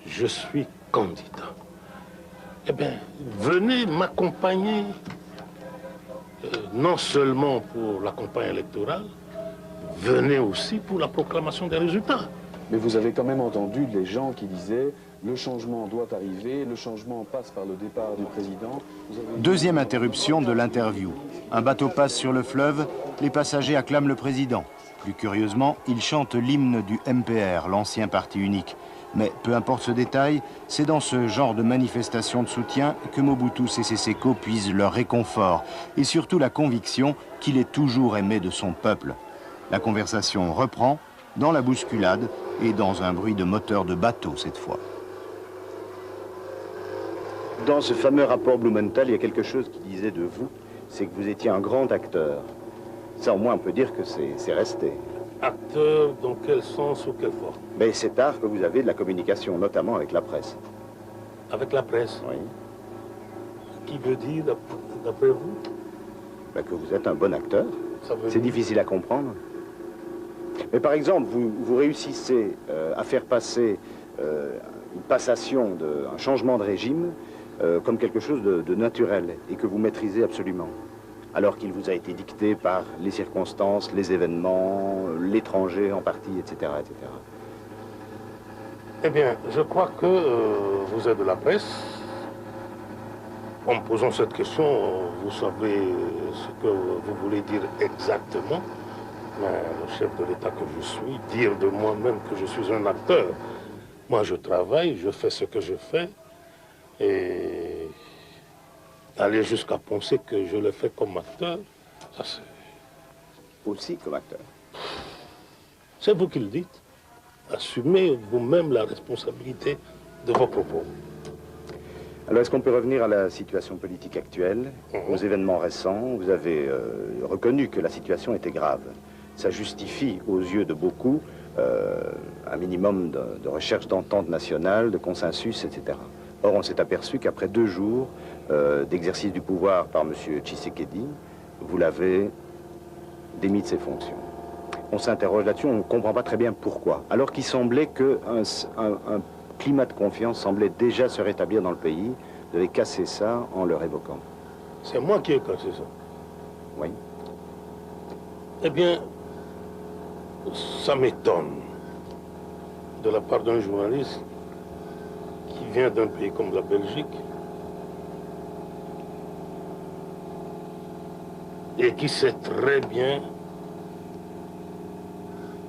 je suis candidat. Eh bien, venez m'accompagner, non seulement pour la campagne électorale, venez aussi pour la proclamation des résultats. Mais vous avez quand même entendu les gens qui disaient « le changement doit arriver, le changement passe par le départ du président ». Deuxième interruption de l'interview. Un bateau passe sur le fleuve, les passagers acclament le président. Plus curieusement, ils chantent l'hymne du MPR, l'ancien parti unique. Mais peu importe ce détail, c'est dans ce genre de manifestation de soutien que Mobutu Sese Seko puise leur réconfort et surtout la conviction qu'il est toujours aimé de son peuple. La conversation reprend dans la bousculade et dans un bruit de moteur de bateau cette fois. Dans ce fameux rapport Blumenthal, il y a quelque chose qui disait de vous, c'est que vous étiez un grand acteur. Ça, au moins, on peut dire que c'est resté. Acteur, dans quel sens ou quelle forme? Mais cet art que vous avez de la communication, notamment avec la presse. Avec la presse? Oui. Qui veut dire, d'après vous? Ben, que vous êtes un bon acteur. C'est difficile à comprendre. Mais par exemple, vous réussissez à faire passer une passation, un changement de régime comme quelque chose de naturel et que vous maîtrisez absolument. Alors qu'il vous a été dicté par les circonstances, les événements, l'étranger en partie, etc., etc. Eh bien, je crois que vous êtes de la presse. En me posant cette question, vous savez ce que vous voulez dire exactement. Mais le chef de l'État que je suis, dire de moi-même que je suis un acteur. Moi, je travaille, je fais ce que je fais. Et aller jusqu'à penser que je le fais comme acteur, ça c'est... Aussi comme acteur. C'est vous qui le dites. Assumez vous-même la responsabilité de vos propos. Alors, est-ce qu'on peut revenir à la situation politique actuelle, aux événements récents? Vous avez reconnu que la situation était grave. Ça justifie, aux yeux de beaucoup, un minimum de recherche d'entente nationale, de consensus, etc. Or, on s'est aperçu qu'après 2 jours d'exercice du pouvoir par M. Tshisekedi, vous l'avez démis de ses fonctions. On s'interroge là-dessus, on ne comprend pas très bien pourquoi. Alors qu'il semblait qu'un climat de confiance semblait déjà se rétablir dans le pays, vous avez cassé ça en le révoquant. C'est moi qui ai cassé ça. Oui. Eh bien, ça m'étonne de la part d'un journaliste qui vient d'un pays comme la Belgique et qui sait très bien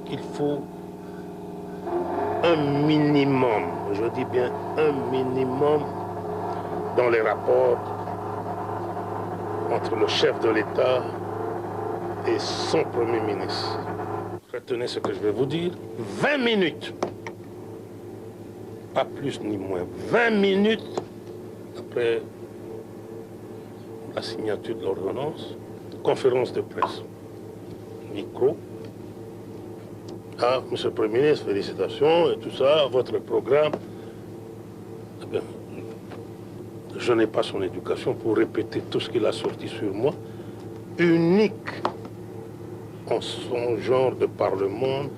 qu'il faut un minimum, je dis bien un minimum, dans les rapports entre le chef de l'État et son Premier ministre. Retenez ce que je vais vous dire. 20 minutes, pas plus ni moins, 20 minutes après la signature de l'ordonnance, conférence de presse, micro. Ah, Monsieur le Premier ministre, félicitations et tout ça, votre programme. Eh bien, je n'ai pas son éducation pour répéter tout ce qu'il a sorti sur moi. Unique en son genre de par le monde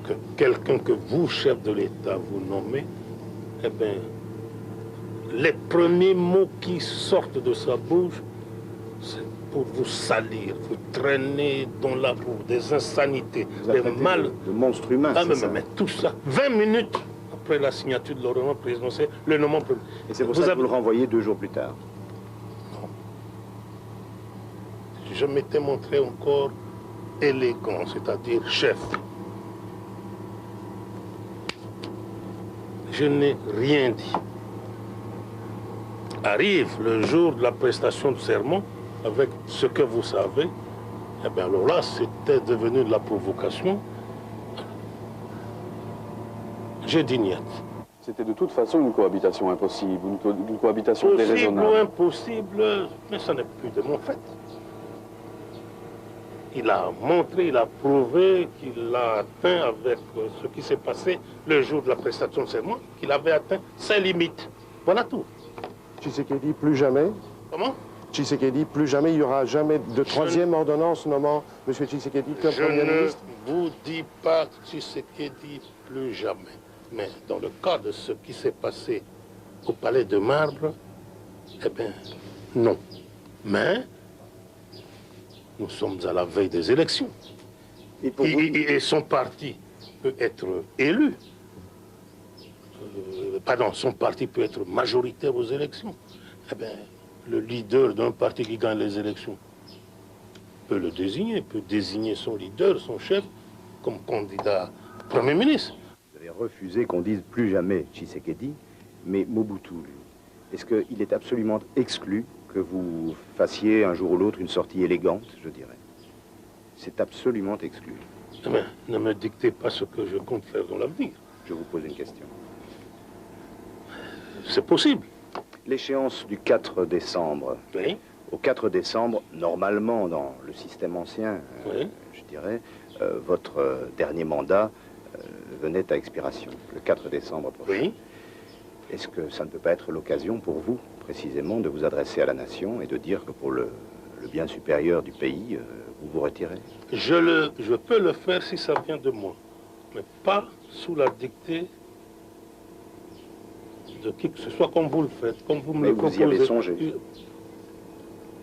que quelqu'un que vous, chef de l'État, vous nommez, eh bien, les premiers mots qui sortent de sa bouche, c'est pour vous salir, vous traîner dans la boue, des insanités, des mal... de monstres humains, ah, c'est ça. mais tout ça, 20 minutes après la signature de l'ordonnance présidentielle, le nommement... Et c'est pour ça que vous le renvoyez 2 jours plus tard. Non. Je m'étais montré encore élégant, c'est-à-dire chef. Je n'ai rien dit. Arrive le jour de la prestation de serment, avec ce que vous savez, eh bien alors là, c'était devenu de la provocation. J'ai dit niet. C'était de toute façon une cohabitation impossible, une cohabitation déraisonnable. Possible ou impossible, mais ça n'est plus de mon fait. Il a montré, il a prouvé qu'il a atteint avec ce qui s'est passé le jour de la prestation de serment, qu'il avait atteint ses limites. Voilà tout. Tshisekedi, plus jamais. Comment? Tshisekedi, plus jamais, il n'y aura jamais de 3e ordonnance nommant M. Tshisekedi comme Premier ministre. Je ne vous dis pas Tshisekedi plus jamais. Mais dans le cas de ce qui s'est passé au Palais de Marbre, eh bien, non. Mais nous sommes à la veille des élections. Et son parti peut être élu. Pardon, son parti peut être majoritaire aux élections. Eh bien, le leader d'un parti qui gagne les élections peut le désigner, peut désigner son leader, son chef, comme candidat Premier ministre. Vous avez refusé qu'on dise plus jamais Tshisekedi, mais Mobutu, lui. Est-ce qu'il est absolument exclu que vous fassiez un jour ou l'autre une sortie élégante, je dirais? C'est absolument exclu. Eh bien, ne me dictez pas ce que je compte faire dans l'avenir. Je vous pose une question. C'est possible. L'échéance du 4 décembre. Oui. Au 4 décembre, normalement, dans le système ancien, oui. Je dirais, votre dernier mandat venait à expiration, le 4 décembre prochain. Oui. Est-ce que ça ne peut pas être l'occasion pour vous, précisément, de vous adresser à la nation et de dire que pour le bien supérieur du pays, vous vous retirez? Je peux le faire si ça vient de moi, mais pas sous la dictée de qui que ce soit, comme vous le faites, comme vous me le proposez. Vous y avez songé.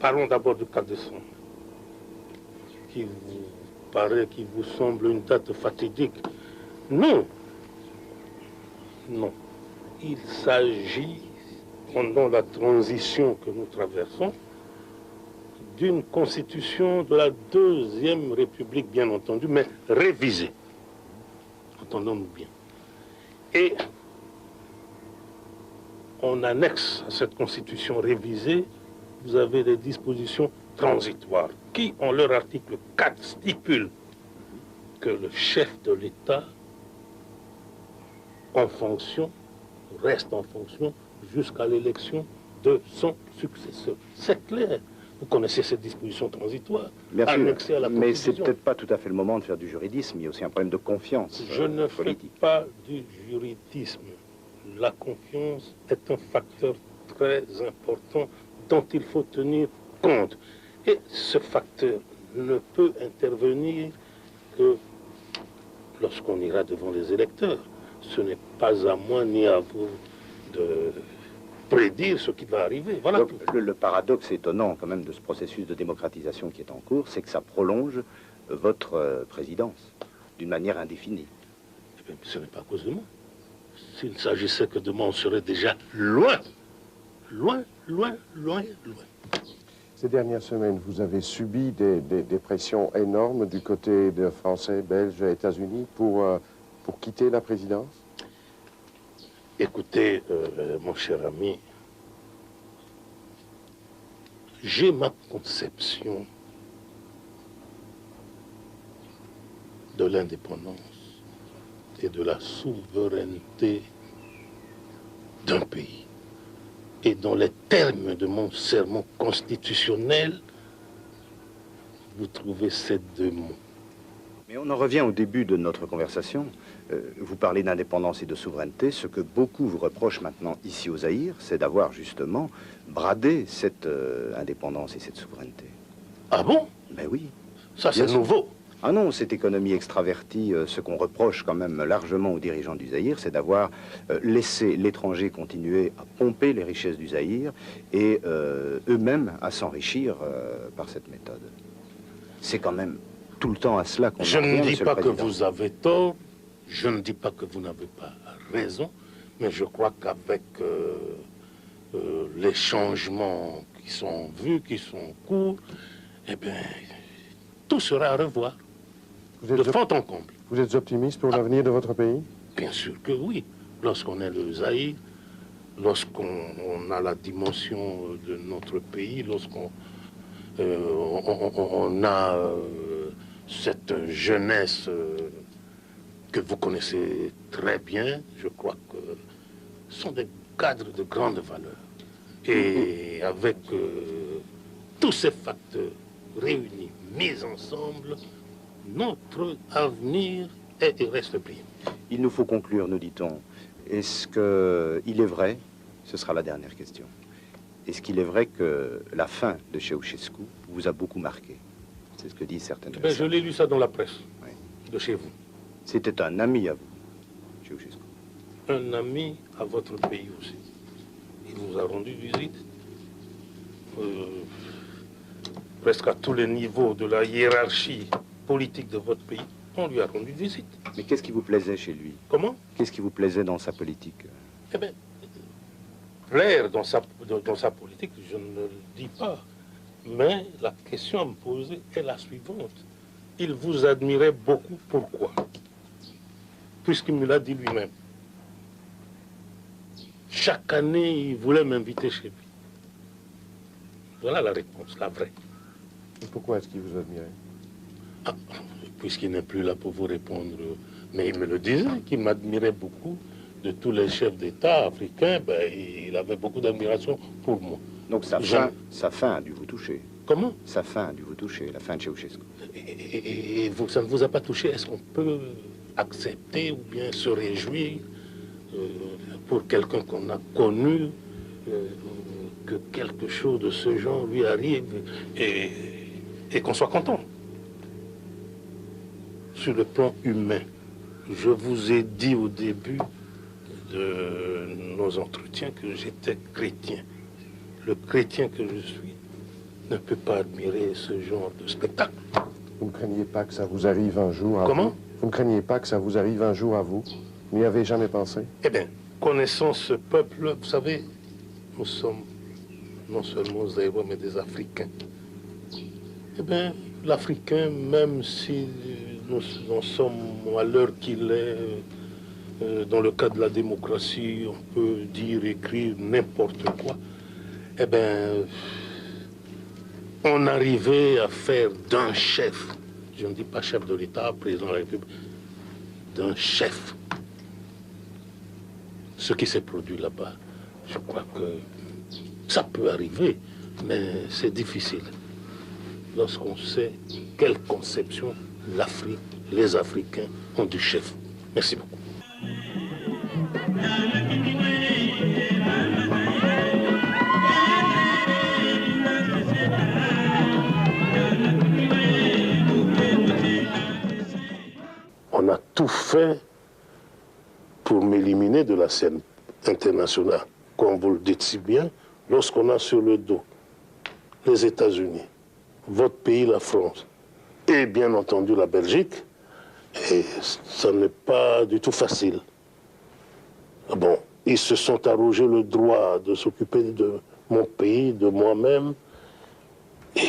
Parlons d'abord du 4 décembre, qui vous paraît, qui vous semble une date fatidique. Non. Non. Il s'agit, pendant la transition que nous traversons, d'une constitution de la 2e République, bien entendu, mais révisée. Entendons-nous bien. Et en annexe à cette constitution révisée, vous avez des dispositions transitoires qui, en leur article 4, stipulent que le chef de l'État, en fonction, reste en fonction jusqu'à l'élection de son successeur. C'est clair. Vous connaissez cette disposition transitoire, bien annexée sûr, à la mais Constitution. c'est peut-être pas tout à fait le moment de faire du juridisme. Il y a aussi un problème de confiance Je ne politique. fais pas du juridisme. La confiance est un facteur très important dont il faut tenir compte. Et ce facteur ne peut intervenir que lorsqu'on ira devant les électeurs. Ce n'est pas à moi ni à vous de prédire ce qui va arriver. Voilà. Donc, le paradoxe étonnant quand même de ce processus de démocratisation qui est en cours, c'est que ça prolonge votre présidence d'une manière indéfinie. Eh bien, ce n'est pas à cause de moi. S'il s'agissait que de moi, on serait déjà loin. Loin, loin, loin, loin. Ces dernières semaines, vous avez subi des pressions énormes du côté de Français, Belges, États-Unis pour quitter la présidence? Écoutez, mon cher ami, j'ai ma conception de l'indépendance et de la souveraineté d'un pays. Et dans les termes de mon serment constitutionnel, vous trouvez ces 2 mots. Mais on en revient au début de notre conversation. Vous parlez d'indépendance et de souveraineté. Ce que beaucoup vous reprochent maintenant ici au Zaïre, c'est d'avoir justement bradé cette indépendance et cette souveraineté. Ah bon? Ben oui. Ça, c'est nouveau. Ah non, cette économie extravertie, ce qu'on reproche quand même largement aux dirigeants du Zaïre, c'est d'avoir laissé l'étranger continuer à pomper les richesses du Zaïre et eux-mêmes à s'enrichir par cette méthode. C'est quand même tout le temps à cela qu'on Je en revient, ne dis Monsieur pas le que Président. vous avez tort, je ne dis pas que vous n'avez pas raison, mais je crois qu'avec les changements qui sont vus, qui sont en cours, eh bien, tout sera à revoir. De fond en comble. Vous êtes optimiste pour l'avenir de votre pays? Bien sûr que oui. Lorsqu'on est le Zaïre, lorsqu'on a la dimension de notre pays, lorsqu'on on a cette jeunesse que vous connaissez très bien, je crois que ce sont des cadres de grande valeur. Et avec tous ces facteurs réunis, mis ensemble, notre avenir est et reste brillant. Il nous faut conclure, nous dit-on. Est-ce qu'il est vrai, ce sera la dernière question, est-ce qu'il est vrai que la fin de Ceausescu vous a beaucoup marqué? C'est ce que disent certaines personnes. Je l'ai lu ça dans la presse, de chez vous. C'était un ami à vous, Ceausescu. Un ami à votre pays aussi. Il vous a rendu visite. Presque à tous les niveaux de la hiérarchie politique de votre pays, on lui a rendu visite. Mais qu'est-ce qui vous plaisait chez lui? Comment? Qu'est-ce qui vous plaisait dans sa politique? Eh bien, plaire dans sa politique, je ne le dis pas. Mais la question à me poser est la suivante. Il vous admirait beaucoup, pourquoi? Puisqu'il me l'a dit lui-même. Chaque année, il voulait m'inviter chez lui. Voilà la réponse, la vraie. Et pourquoi est-ce qu'il vous admirait? Ah, puisqu'il n'est plus là pour vous répondre. Mais il me le disait, qu'il m'admirait beaucoup. De tous les chefs d'État africains, ben, il avait beaucoup d'admiration pour moi. Donc sa fin a dû vous toucher. Comment? Sa fin a dû vous toucher, la fin de Ceausescu. Et vous, ça ne vous a pas touché? Est-ce qu'on peut accepter ou bien se réjouir pour quelqu'un qu'on a connu que quelque chose de ce genre lui arrive et qu'on soit content? Sur le plan humain, je vous ai dit au début de nos entretiens que j'étais chrétien. Le chrétien que je suis ne peut pas admirer ce genre de spectacle. Vous ne craignez pas que ça vous arrive un jour à Comment? vous? Vous ne craignez pas que ça vous arrive un jour à vous? Vous n'y avez jamais pensé? Eh bien, connaissant ce peuple, vous savez, nous sommes non seulement des Zaïrois, mais des Africains. Eh bien, l'Africain, même si nous en sommes à l'heure qu'il est, dans le cas de la démocratie, on peut dire, écrire n'importe quoi, eh bien, on arrivait à faire d'un chef, je ne dis pas chef de l'État, président de la République, d'un chef. Ce qui s'est produit là-bas, je crois que ça peut arriver, mais c'est difficile. Lorsqu'on sait quelle conception l'Afrique, les Africains ont du chef. Merci beaucoup. On a tout fait pour m'éliminer de la scène internationale. Comme vous le dites si bien, lorsqu'on a sur le dos les États-Unis, votre pays, la France, et bien entendu la Belgique, et ça n'est pas du tout facile. Bon, ils se sont arrogés le droit de s'occuper de mon pays, de moi-même, et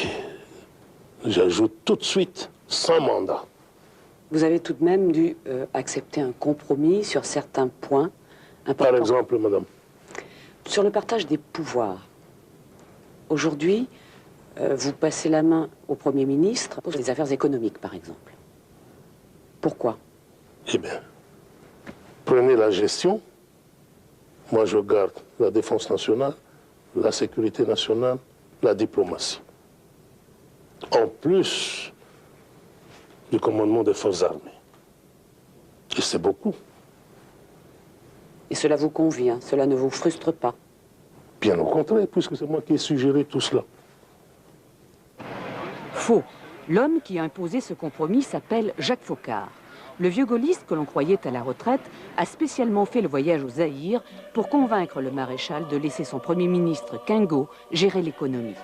j'ajoute tout de suite, sans mandat. Vous avez tout de même dû accepter un compromis sur certains points importants. Par exemple, madame? Sur le partage des pouvoirs. Aujourd'hui, vous passez la main au Premier ministre pour les affaires économiques, par exemple. Pourquoi? Eh bien, prenez la gestion. Moi, je garde la défense nationale, la sécurité nationale, la diplomatie. En plus du commandement des forces armées. Et c'est beaucoup. Et cela vous convient? Cela ne vous frustre pas? Bien au contraire, puisque c'est moi qui ai suggéré tout cela. Faux. L'homme qui a imposé ce compromis s'appelle Jacques Foccart. Le vieux gaulliste que l'on croyait à la retraite a spécialement fait le voyage au Zaïre pour convaincre le maréchal de laisser son premier ministre, Kingo, gérer l'économie.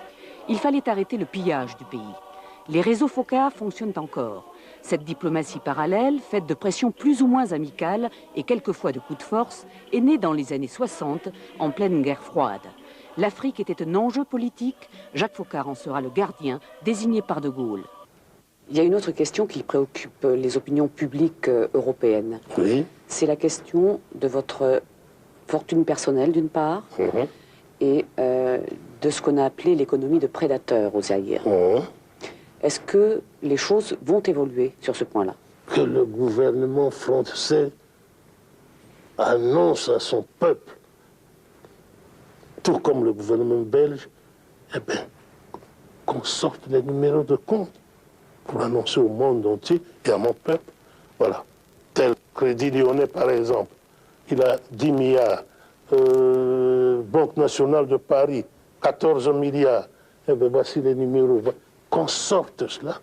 Il fallait arrêter le pillage du pays. Les réseaux Foccart fonctionnent encore. Cette diplomatie parallèle, faite de pressions plus ou moins amicales et quelquefois de coups de force, est née dans les années 60, en pleine guerre froide. L'Afrique était un enjeu politique, Jacques Foccart en sera le gardien, désigné par De Gaulle. Il y a une autre question qui préoccupe les opinions publiques européennes. Oui. C'est la question de votre fortune personnelle, d'une part, et de ce qu'on a appelé l'économie de prédateur au Zaïre. Est-ce que les choses vont évoluer sur ce point-là? Que le gouvernement français annonce à son peuple, tout comme le gouvernement belge, eh bien, qu'on sorte les numéros de compte pour annoncer au monde entier et à mon peuple, voilà. Tel Crédit Lyonnais, par exemple, il a 10 milliards. Banque nationale de Paris, 14 milliards. Eh bien, voici les numéros. Qu'on sorte cela.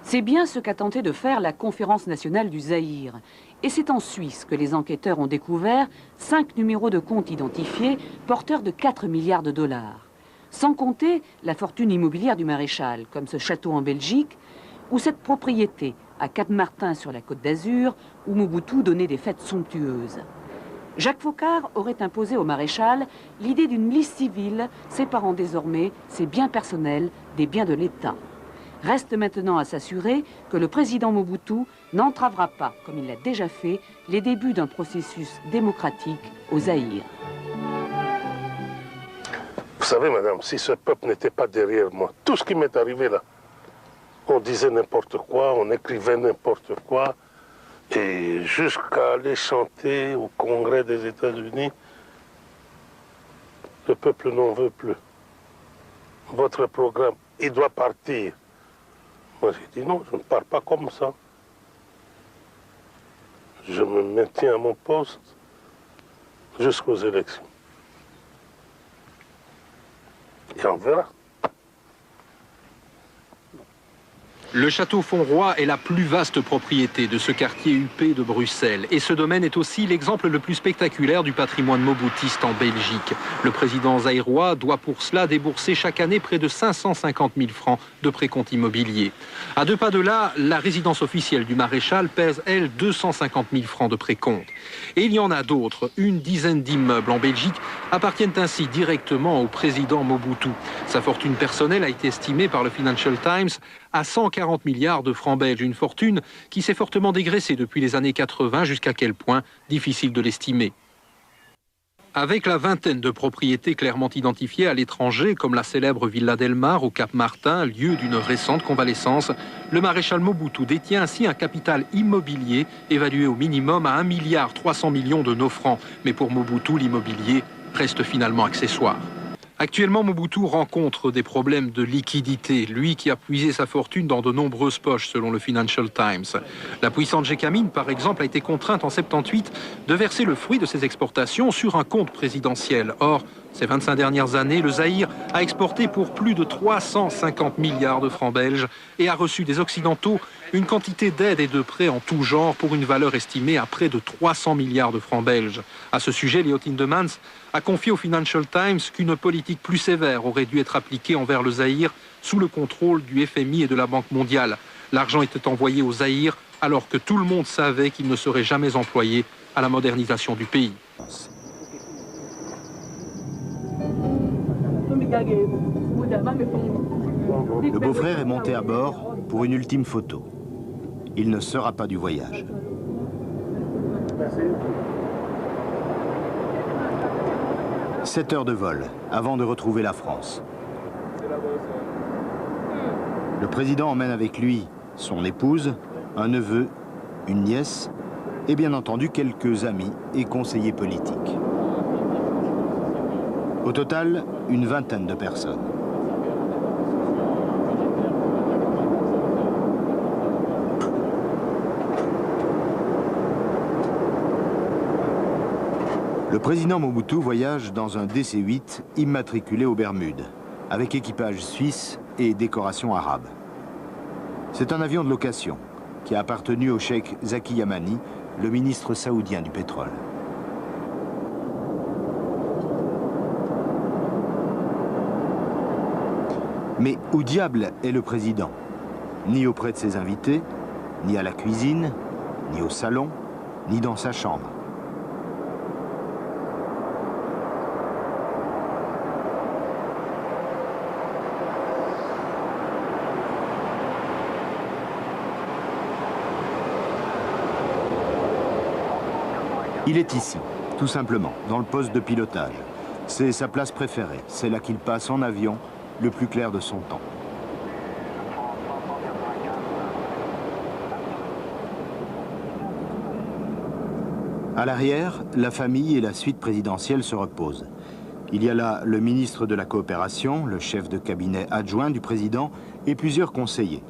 C'est bien ce qu'a tenté de faire la Conférence nationale du Zaïre. Et c'est en Suisse que les enquêteurs ont découvert 5 numéros de compte identifiés porteurs de 4 milliards de dollars. Sans compter la fortune immobilière du maréchal, comme ce château en Belgique, ou cette propriété à Cap-Martin sur la Côte d'Azur, où Mobutu donnait des fêtes somptueuses. Jacques Foccart aurait imposé au maréchal l'idée d'une liste civile séparant désormais ses biens personnels des biens de l'État. Reste maintenant à s'assurer que le président Mobutu n'entravera pas, comme il l'a déjà fait, les débuts d'un processus démocratique au Zaïre. Vous savez, madame, si ce peuple n'était pas derrière moi, tout ce qui m'est arrivé là, on disait n'importe quoi, on écrivait n'importe quoi, et jusqu'à aller chanter au Congrès des États-Unis, le peuple n'en veut plus. Votre programme, il doit partir. Moi, j'ai dit non, je ne pars pas comme ça. Je me maintiens à mon poste jusqu'aux élections. Et on verra. Le château Fonroy est la plus vaste propriété de ce quartier huppé de Bruxelles. Et ce domaine est aussi l'exemple le plus spectaculaire du patrimoine moboutiste en Belgique. Le président zaïrois doit pour cela débourser chaque année près de 550 000 francs de précompte immobilier. À 2 pas de là, la résidence officielle du maréchal pèse, elle, 250 000 francs de précompte. Et il y en a d'autres. Une dizaine d'immeubles en Belgique appartiennent ainsi directement au président Mobutu. Sa fortune personnelle a été estimée par le Financial Times à 140 milliards de francs belges, une fortune qui s'est fortement dégraissée depuis les années 80, jusqu'à quel point, difficile de l'estimer. Avec la vingtaine de propriétés clairement identifiées à l'étranger, comme la célèbre Villa Del Mar au Cap-Martin, lieu d'une récente convalescence, le maréchal Mobutu détient ainsi un capital immobilier évalué au minimum à 1,3 milliard de nos francs. Mais pour Mobutu, l'immobilier reste finalement accessoire. Actuellement, Mobutu rencontre des problèmes de liquidité, lui qui a puisé sa fortune dans de nombreuses poches, selon le Financial Times. La puissante Gécamine, par exemple, a été contrainte en 78 de verser le fruit de ses exportations sur un compte présidentiel. Or, ces 25 dernières années, le Zaïre a exporté pour plus de 350 milliards de francs belges et a reçu des Occidentaux une quantité d'aides et de prêts en tout genre pour une valeur estimée à près de 300 milliards de francs belges. À ce sujet, Léo Tindemans a confié au Financial Times qu'une politique plus sévère aurait dû être appliquée envers le Zaïre sous le contrôle du FMI et de la Banque mondiale. L'argent était envoyé au Zaïre alors que tout le monde savait qu'il ne serait jamais employé à la modernisation du pays. Le beau-frère est monté à bord pour une ultime photo. Il ne sera pas du voyage. Merci. 7 heures de vol avant de retrouver la France. Le président emmène avec lui son épouse, un neveu, une nièce et bien entendu quelques amis et conseillers politiques. Au total, une vingtaine de personnes. Le président Mobutu voyage dans un DC-8 immatriculé aux Bermudes. avec équipage suisse et décoration arabe. C'est un avion de location qui a appartenu au cheikh Zaki Yamani, le ministre saoudien du pétrole. Mais où diable est le président? Ni auprès de ses invités, ni à la cuisine, ni au salon, ni dans sa chambre. Il est ici, tout simplement, dans le poste de pilotage. C'est sa place préférée. C'est là qu'il passe en avion le plus clair de son temps. À l'arrière, la famille et la suite présidentielle se reposent. Il y a là le ministre de la Coopération, le chef de cabinet adjoint du président et plusieurs conseillers.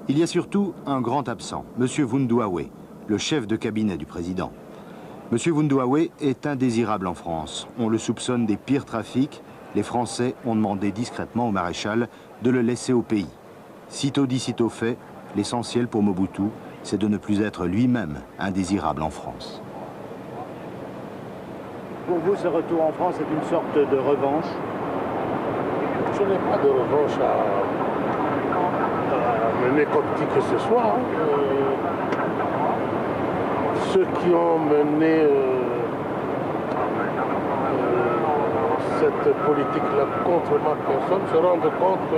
Il y a surtout un grand absent, M. Voundouawe, le chef de cabinet du président. M. Voundouawe est indésirable en France. On le soupçonne des pires trafics. Les Français ont demandé discrètement au maréchal de le laisser au pays. Sitôt dit, sitôt fait, l'essentiel pour Mobutu, c'est de ne plus être lui-même indésirable en France. Pour vous, ce retour en France est une sorte de revanche? Je n'ai pas de revanche à mener comme qui que ce soit. Ceux qui ont mené cette politique-là contre ma personne se rendent compte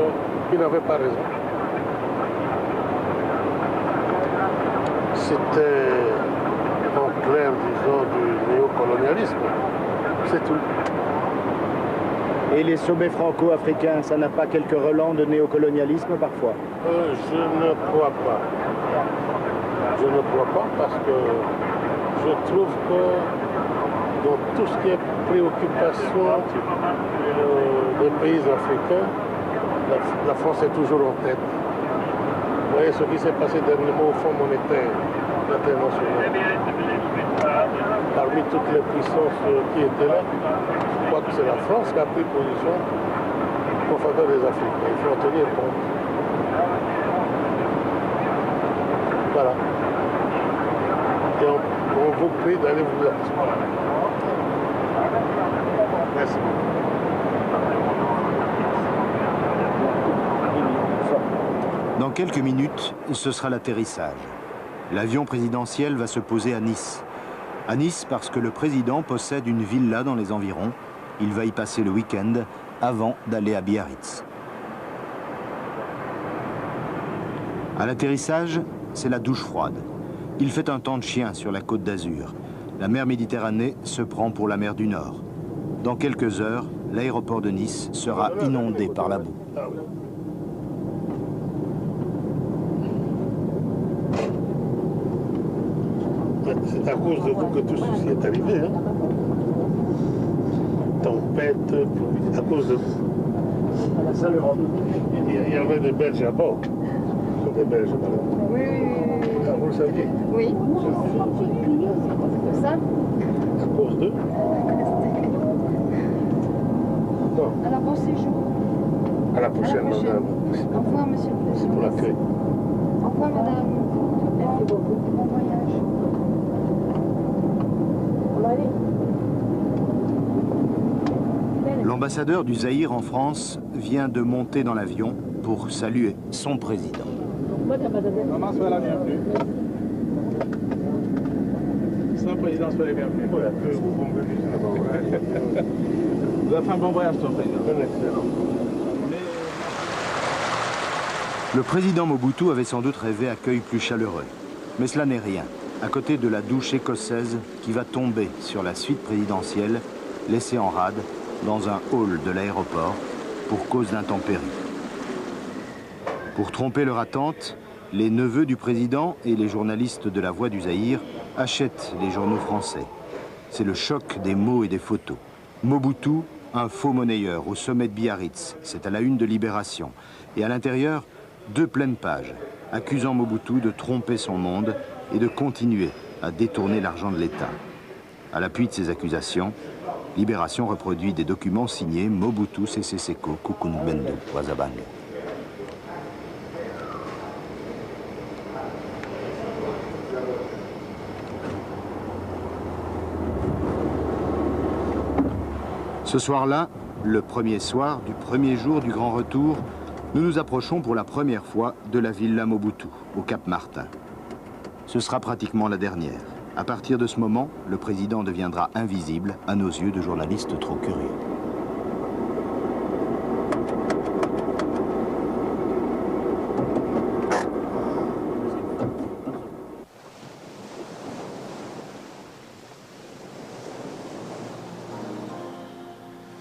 qu'ils n'avaient pas raison. C'était en clair, disons, du néocolonialisme. C'est tout. Et les sommets franco-africains, ça n'a pas quelques relents de néocolonialisme parfois? Je ne crois pas. Je ne crois pas parce que je trouve que dans tout ce qui est préoccupation des pays africains, la France est toujours en tête. Vous voyez ce qui s'est passé dernièrement au Fonds monétaire international. Parmi toutes les puissances qui étaient là, je crois que c'est la France qui a pris position en faveur des Africains. Il faut en tenir compte. Voilà. Et on vous prie d'aller vous asseoir. Merci. Dans quelques minutes, ce sera l'atterrissage. L'avion présidentiel va se poser à Nice. À Nice parce que le président possède une villa dans les environs. Il va y passer le week-end avant d'aller à Biarritz. À l'atterrissage, c'est la douche froide. Il fait un temps de chien sur la côte d'Azur. La mer Méditerranée se prend pour la mer du Nord. Dans quelques heures, l'aéroport de Nice sera inondé par la boue. C'est à cause de vous que tout ceci est arrivé. Hein? Tempête, à cause de vous. Il y avait des Belges à bord. Ce sont des Belges, madame. Oui. Ah, vous le saviez? Oui. C'est ça? À cause de? Non. Alors, bon séjour. À la prochaine, madame. Au revoir, monsieur. Merci pour l'accueil. Au revoir, madame. Merci beaucoup. Bon voyage. On va aller. L'ambassadeur du Zaïre en France vient de monter dans l'avion pour saluer son président. Maman, soyez la bienvenue. Son président, soyez la bienvenue. Vous avez fait un bon voyage, son président. Le président Mobutu avait sans doute rêvé accueil plus chaleureux. Mais cela n'est rien, à côté de la douche écossaise qui va tomber sur la suite présidentielle, laissée en rade dans un hall de l'aéroport pour cause d'intempéries. Pour tromper leur attente, les neveux du président et les journalistes de La Voix du Zaïre achètent les journaux français. C'est le choc des mots et des photos. Mobutu, un faux monnayeur au sommet de Biarritz, c'est à la une de Libération. Et à l'intérieur, 2 pleines pages, accusant Mobutu de tromper son monde et de continuer à détourner l'argent de l'État. À l'appui de ces accusations, Libération reproduit des documents signés Mobutu Sese Seko Kukunbendu Wazabande. Ce soir-là, le premier soir du premier jour du grand retour, nous nous approchons pour la première fois de la Villa Mobutu, au Cap Martin. Ce sera pratiquement la dernière. À partir de ce moment, le président deviendra invisible à nos yeux de journalistes trop curieux.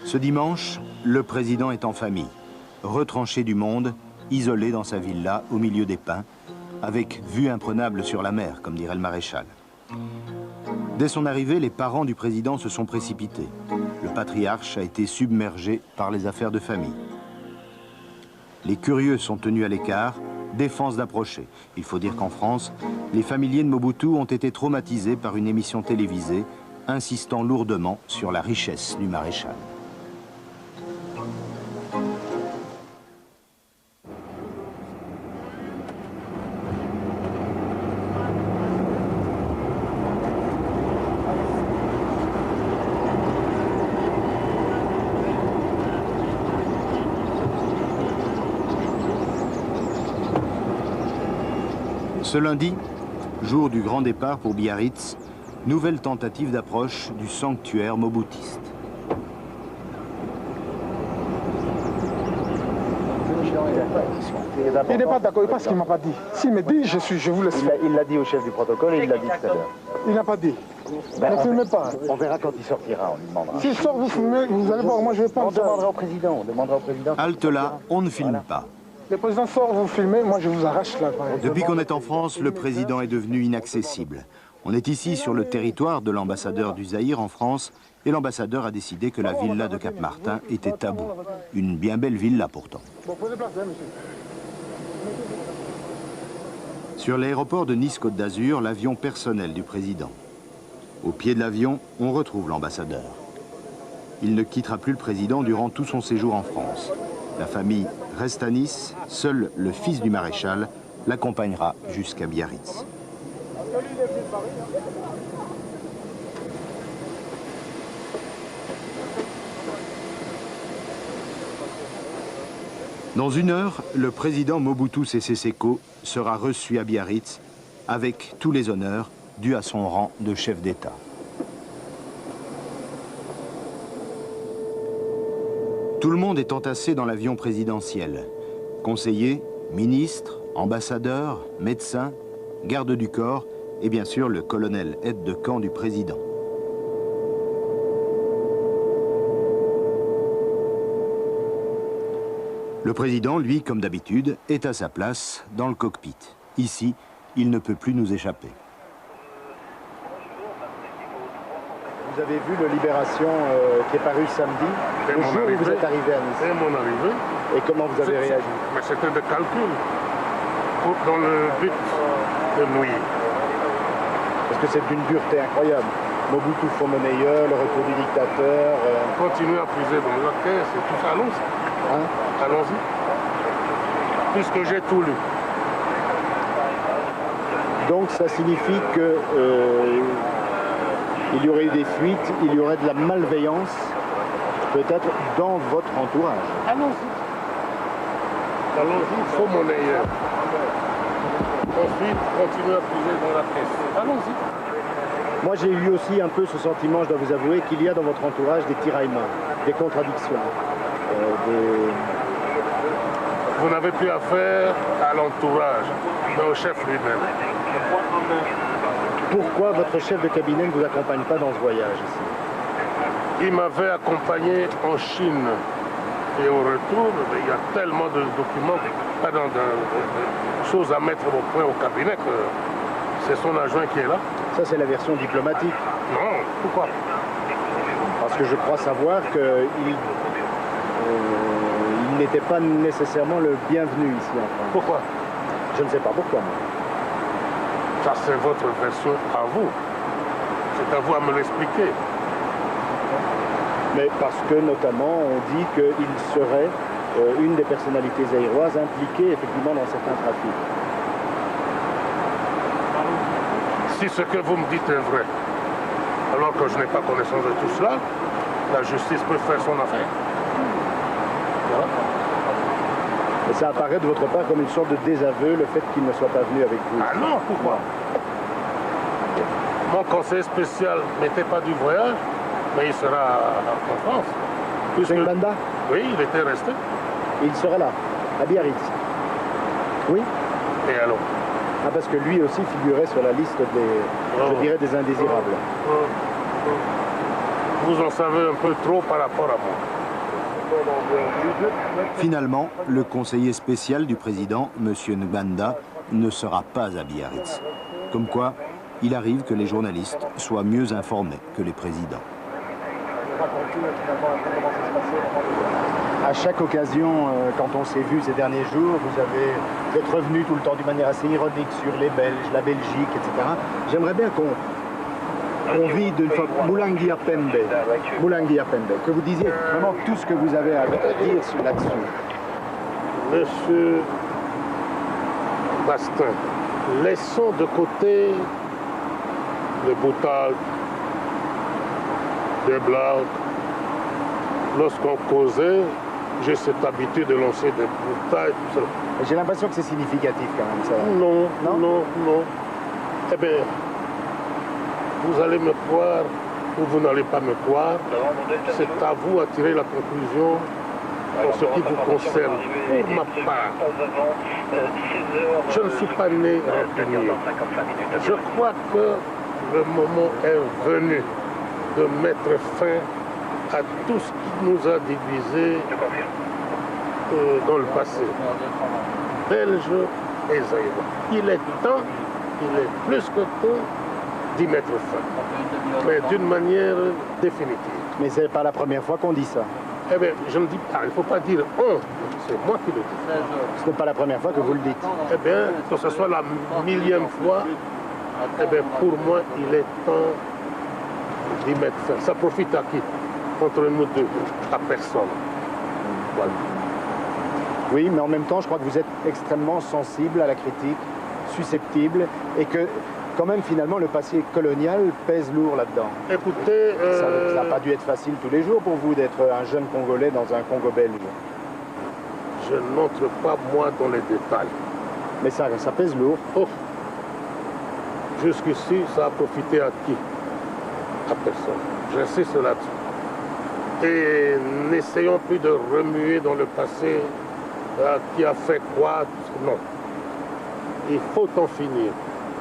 Ce dimanche, le président est en famille, retranché du monde, isolé dans sa villa au milieu des pins, avec vue imprenable sur la mer, comme dirait le maréchal. Dès son arrivée, les parents du président se sont précipités. Le patriarche a été submergé par les affaires de famille. Les curieux sont tenus à l'écart, défense d'approcher. Il faut dire qu'en France, les familiers de Mobutu ont été traumatisés par une émission télévisée insistant lourdement sur la richesse du maréchal. Ce lundi, jour du grand départ pour Biarritz, nouvelle tentative d'approche du sanctuaire moboutiste. Il n'est pas d'accord, parce qu'il ne m'a pas dit. S'il me dit, je vous laisse. Il l'a dit au chef du protocole et il l'a dit tout à l'heure. Il n'a pas dit. Ben, ne filmez pas. On verra quand il sortira, on lui demandera. S'il sort, vous filmez, vous allez voir, moi je vais pas. On demandera au président, Halte là, on ne filme pas. Le président sort, vous filmez, moi je vous arrache là. Depuis qu'on est en France, le président est devenu inaccessible. On est ici sur le territoire de l'ambassadeur du Zaïre en France et l'ambassadeur a décidé que la villa de Cap-Martin était tabou. Une bien belle villa pourtant. Bon, prenez place, hein, monsieur. Sur l'aéroport de Nice-Côte d'Azur, l'avion personnel du président. Au pied de l'avion, on retrouve l'ambassadeur. Il ne quittera plus le président durant tout son séjour en France. La famille reste à Nice, seul le fils du maréchal l'accompagnera jusqu'à Biarritz. Dans une heure, le président Mobutu Sese Seko sera reçu à Biarritz avec tous les honneurs dus à son rang de chef d'État. Tout le monde est entassé dans l'avion présidentiel. Conseillers, ministres, ambassadeurs, médecins, gardes du corps et bien sûr le colonel aide de camp du président. Le président, lui, comme d'habitude, est à sa place dans le cockpit. Ici, il ne peut plus nous échapper. Vous avez vu le Libération qui est paru samedi, le jour où vous êtes arrivé à Nice. C'est mon arrivée. Et comment vous avez réagi? Mais c'était des calculs dans le but de nuire. Parce que c'est d'une dureté incroyable. Mobutu faux-monnayeur, le retour du dictateur... Continuez à puiser dans la caisse et tout ça, allons-y. Hein? Allons-y. Puisque j'ai tout lu. Donc ça signifie que il y aurait eu des fuites, il y aurait de la malveillance, peut-être dans votre entourage. Allons-y. Allons-y, faux-monnayeur. Ensuite, continuez à puiser dans la caisse. Allons-y. Moi, j'ai eu aussi un peu ce sentiment, je dois vous avouer, qu'il y a dans votre entourage des tiraillements, des contradictions. Vous n'avez plus affaire à l'entourage, mais au chef lui-même. Pourquoi votre chef de cabinet ne vous accompagne pas dans ce voyage ici? Il m'avait accompagné en Chine. Et au retour, il y a tellement de documents, de choses à mettre au point au cabinet que c'est son adjoint qui est là. Ça, c'est la version diplomatique. Non, pourquoi? Parce que je crois savoir qu'il n'était pas nécessairement le bienvenu ici en France. Pourquoi? Je ne sais pas pourquoi. Ça, c'est votre version à vous. C'est à vous à me l'expliquer. Mais parce que, notamment, on dit qu'il serait une des personnalités zaïroises impliquées, effectivement, dans certains trafics. Si ce que vous me dites est vrai, alors que je n'ai pas connaissance de tout cela, la justice peut faire son affaire. Voilà. Et ça apparaît de votre part comme une sorte de désaveu, le fait qu'il ne soit pas venu avec vous. Ah non, pourquoi? Mon conseiller spécial n'était pas du voyage, mais il sera en France. Puisque... Banda? Oui, il était resté. Il serait là, à Biarritz. Oui? Et alors? Ah, parce que lui aussi figurait sur la liste des, je dirais, des indésirables. Vous en savez un peu trop par rapport à moi. Finalement, le conseiller spécial du président, M. Ngbanda, ne sera pas à Biarritz. Comme quoi, il arrive que les journalistes soient mieux informés que les présidents. À chaque occasion, quand on s'est vu ces derniers jours, vous êtes revenu tout le temps d'une manière assez ironique sur les Belges, la Belgique, etc. J'aimerais bien qu'on vide d'une fois Moulangia Pembe, que vous disiez vraiment tout ce que vous avez à dire là-dessus. Monsieur Bastin, laissons de côté les boutades, les blagues. Lorsqu'on causait, j'ai cette habitude de lancer des boutades. J'ai l'impression que c'est significatif quand même, ça. Non. Eh bien, vous allez me croire ou vous n'allez pas me croire. C'est à vous à tirer la conclusion pour ce qui vous concerne. Pour ma part, je ne suis pas né rancunier. Je crois que le moment est venu de mettre fin à tout ce qui nous a divisés dans le passé. Belges et Zaïrois. Il est plus que temps d'y mettre fin, mais d'une manière définitive. Mais c'est pas la première fois qu'on dit ça. Eh bien, je ne dis pas, il ne faut pas dire on, c'est moi qui le dis. Ce n'est pas la première fois que vous le dites. Eh bien, que ce soit la millième fois, eh bien, pour moi, il est temps d'y mettre fin. Ça profite à qui? Entre nous deux, à personne. Voilà. Oui, mais en même temps, je crois que vous êtes extrêmement sensible à la critique, susceptible, et que, quand même, finalement, le passé colonial pèse lourd là-dedans. Écoutez... Ça n'a pas dû être facile tous les jours pour vous d'être un jeune Congolais dans un Congo belge. Je n'entre pas, moi, dans les détails. Mais ça pèse lourd. Oh. Jusqu'ici, ça a profité à qui? À personne. J'insiste là-dessus. Et n'essayons plus de remuer dans le passé qui a fait quoi. Non. Il faut en finir.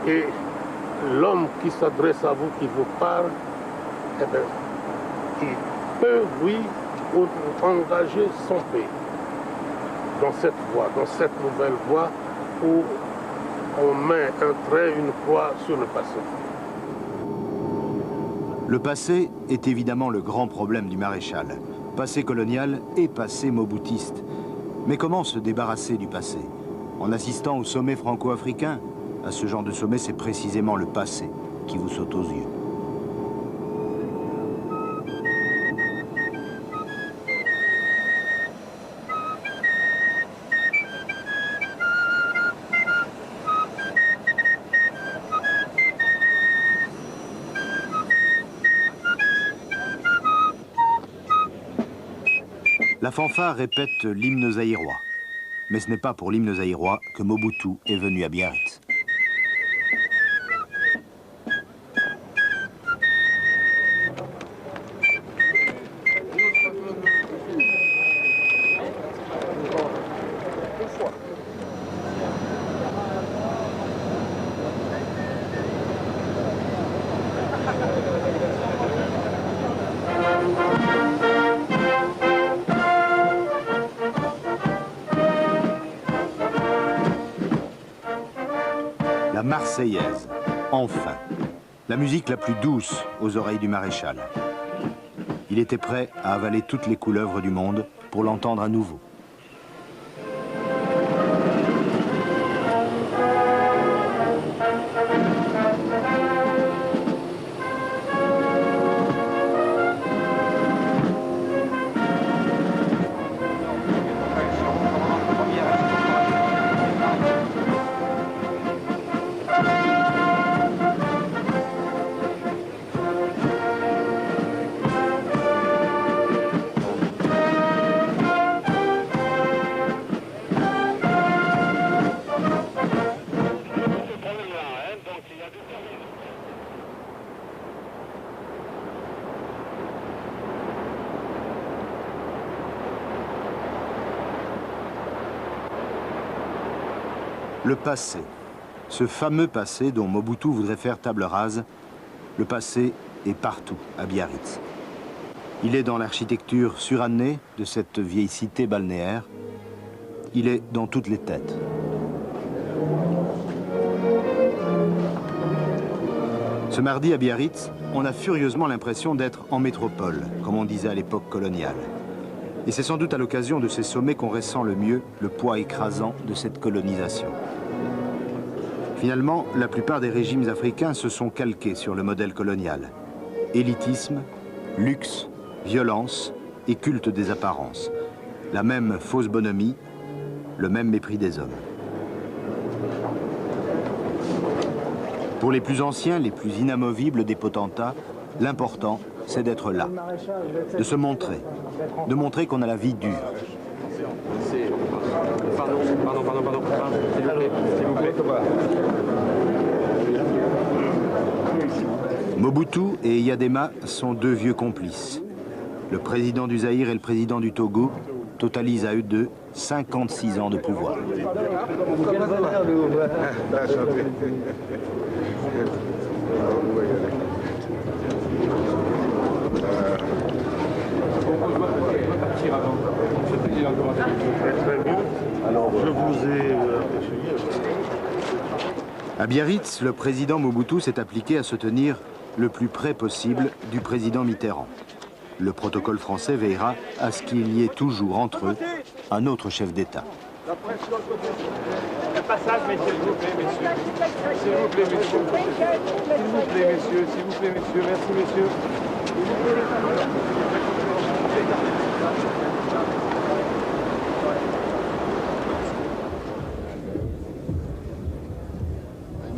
Et l'homme qui s'adresse à vous, qui vous parle, eh bien, il peut, oui, engager son pays dans cette voie, dans cette nouvelle voie où on met un trait, une croix sur le passé. Le passé est évidemment le grand problème du maréchal. Passé colonial et passé moboutiste. Mais comment se débarrasser du passé? En assistant au sommet franco-africain? À ce genre de sommet, c'est précisément le passé qui vous saute aux yeux. La fanfare répète l'hymne zaïrois. Mais ce n'est pas pour l'hymne zaïrois que Mobutu est venu à Biarritz. La Marseillaise, enfin. La musique la plus douce aux oreilles du maréchal. Il était prêt à avaler toutes les couleuvres du monde pour l'entendre à nouveau. Le passé, ce fameux passé dont Mobutu voudrait faire table rase, le passé est partout à Biarritz. Il est dans l'architecture surannée de cette vieille cité balnéaire. Il est dans toutes les têtes. Ce mardi à Biarritz, on a furieusement l'impression d'être en métropole, comme on disait à l'époque coloniale. Et c'est sans doute à l'occasion de ces sommets qu'on ressent le mieux le poids écrasant de cette colonisation. Finalement, la plupart des régimes africains se sont calqués sur le modèle colonial. Élitisme, luxe, violence et culte des apparences. La même fausse bonhomie, le même mépris des hommes. Pour les plus anciens, les plus inamovibles des potentats, l'important, c'est d'être là, de se montrer, de montrer qu'on a la vie dure. Pardon, s'il vous plaît. Mobutu et Eyadema sont deux vieux complices. Le président du Zaïre et le président du Togo totalisent à eux deux 56 ans de pouvoir. Alors, je vous ai À Biarritz, le président Mobutu s'est appliqué à se tenir le plus près possible du président Mitterrand. Le protocole français veillera à ce qu'il y ait toujours entre eux un autre chef d'État. Le passage, messieurs, s'il vous plaît, messieurs. S'il vous plaît, messieurs. S'il vous plaît, messieurs. S'il vous plaît, messieurs. Merci, messieurs.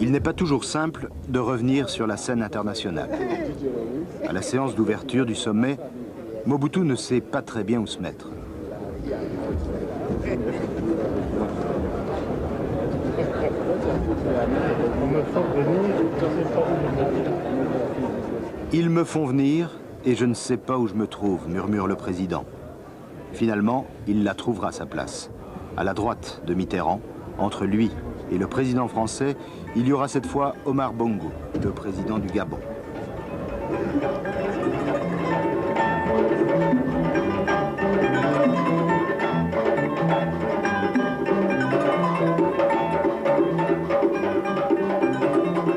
Il n'est pas toujours simple de revenir sur la scène internationale. À la séance d'ouverture du sommet, Mobutu ne sait pas très bien où se mettre. Ils me font venir et je ne sais pas où je me trouve, murmure le président. Finalement, il la trouvera sa place. À la droite de Mitterrand, entre lui et le président français, il y aura cette fois Omar Bongo, le président du Gabon.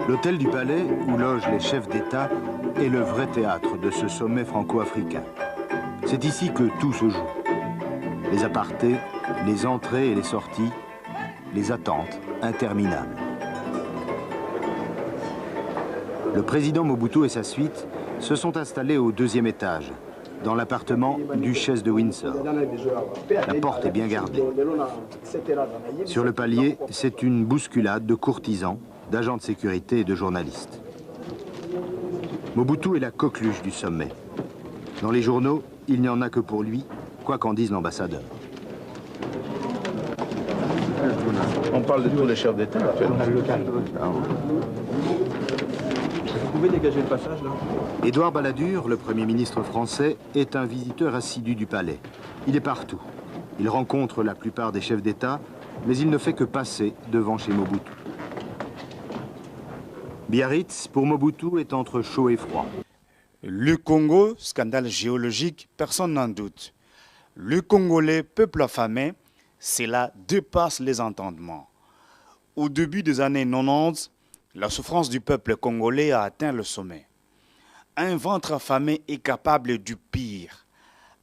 L'hôtel du Palais, où logent les chefs d'État, est le vrai théâtre de ce sommet franco-africain. C'est ici que tout se joue. Les apartés, les entrées et les sorties, les attentes interminables. Le président Mobutu et sa suite se sont installés au deuxième étage, dans l'appartement duchesse de Windsor. La porte est bien gardée. Sur le palier, c'est une bousculade de courtisans, d'agents de sécurité et de journalistes. Mobutu est la coqueluche du sommet. Dans les journaux, il n'y en a que pour lui, quoi qu'en dise l'ambassadeur. On parle de tous les chefs d'État. Vous pouvez dégager le passage, là? Édouard Balladur, le Premier ministre français, est un visiteur assidu du palais. Il est partout. Il rencontre la plupart des chefs d'État, mais il ne fait que passer devant chez Mobutu. Biarritz, pour Mobutu, est entre chaud et froid. Le Congo, scandale géologique, personne n'en doute. Le Congolais, peuple affamé, cela dépasse les entendements. Au début des années 90, la souffrance du peuple congolais a atteint le sommet. Un ventre affamé est capable du pire.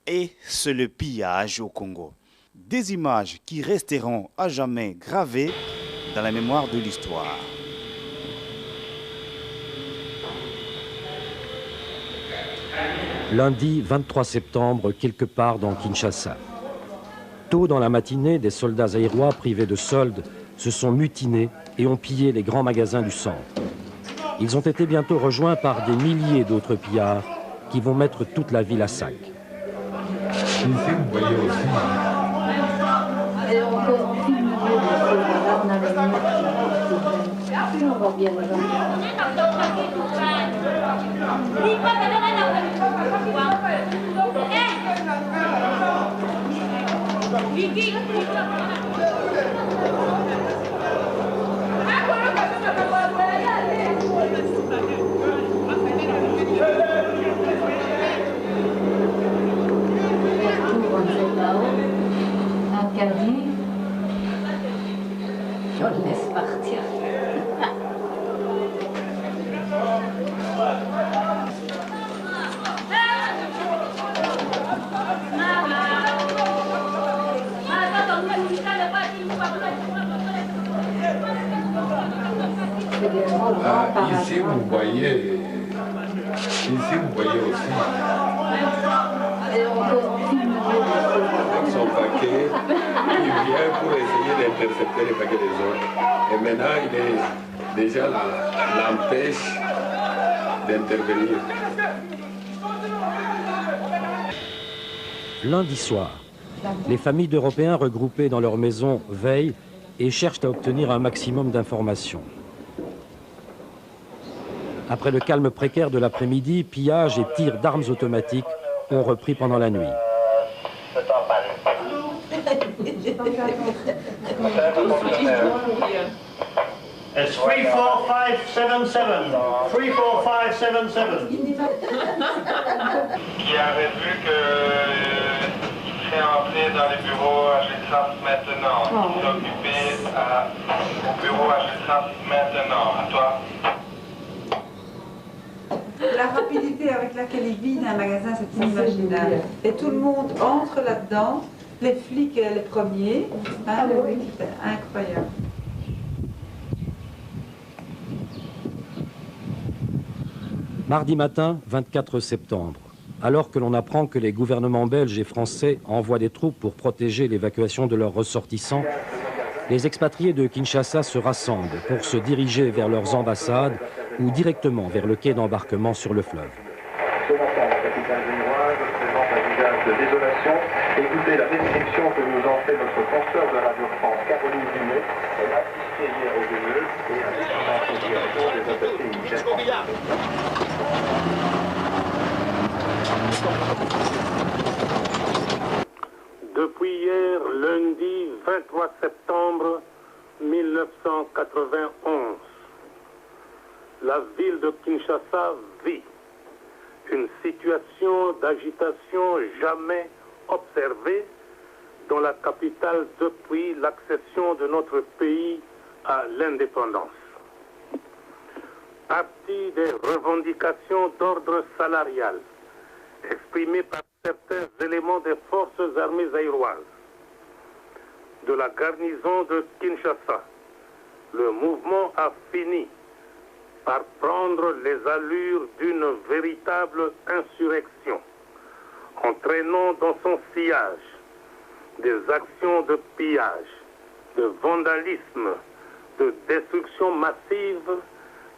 Et c'est le pillage au Congo. Des images qui resteront à jamais gravées dans la mémoire de l'histoire. Lundi 23 septembre, quelque part dans Kinshasa. Tôt dans la matinée, des soldats zaïrois privés de soldes se sont mutinés et ont pillé les grands magasins du centre. Ils ont été bientôt rejoints par des milliers d'autres pillards qui vont mettre toute la ville à sac. Interdit. Je le laisse partir. Ici, vous voyez aussi son paquet, il vient pour essayer d'intercepter les paquets des autres. Et maintenant, il est déjà l'empêche d'intervenir. Lundi soir, les familles d'Européens regroupées dans leur maison veillent et cherchent à obtenir un maximum d'informations. Après le calme précaire de l'après-midi, pillages et tirs d'armes automatiques ont repris pendant la nuit. It's 34577. 34577. Qui avait vu que serait entré dans les bureaux HLTRAP maintenant. Qui s'est occupé au bureau HLTRAP maintenant. À toi. La rapidité avec laquelle il vide un magasin, c'est inimaginable. Et tout le monde entre là-dedans, les flics les premiers. Hein, c'est incroyable. Mardi matin, 24 septembre, alors que l'on apprend que les gouvernements belges et français envoient des troupes pour protéger l'évacuation de leurs ressortissants, les expatriés de Kinshasa se rassemblent pour se diriger vers leurs ambassades ou directement vers le quai d'embarquement sur le fleuve. Ce matin, la capitale génoise présente un visage de désolation. Écoutez la description que nous en fait notre consoeur de Radio France, Caroline Dumais. Elle a assisté hier aux émeutes et a décidé en direction des attaqués immédiatement. Depuis hier, lundi 23 septembre 1991, la ville de Kinshasa vit une situation d'agitation jamais observée dans la capitale depuis l'accession de notre pays à l'indépendance. Partie des revendications d'ordre salarial exprimées par certains éléments des forces armées zaïroises, de la garnison de Kinshasa, le mouvement a fini par prendre les allures d'une véritable insurrection, entraînant dans son sillage des actions de pillage, de vandalisme, de destruction massive,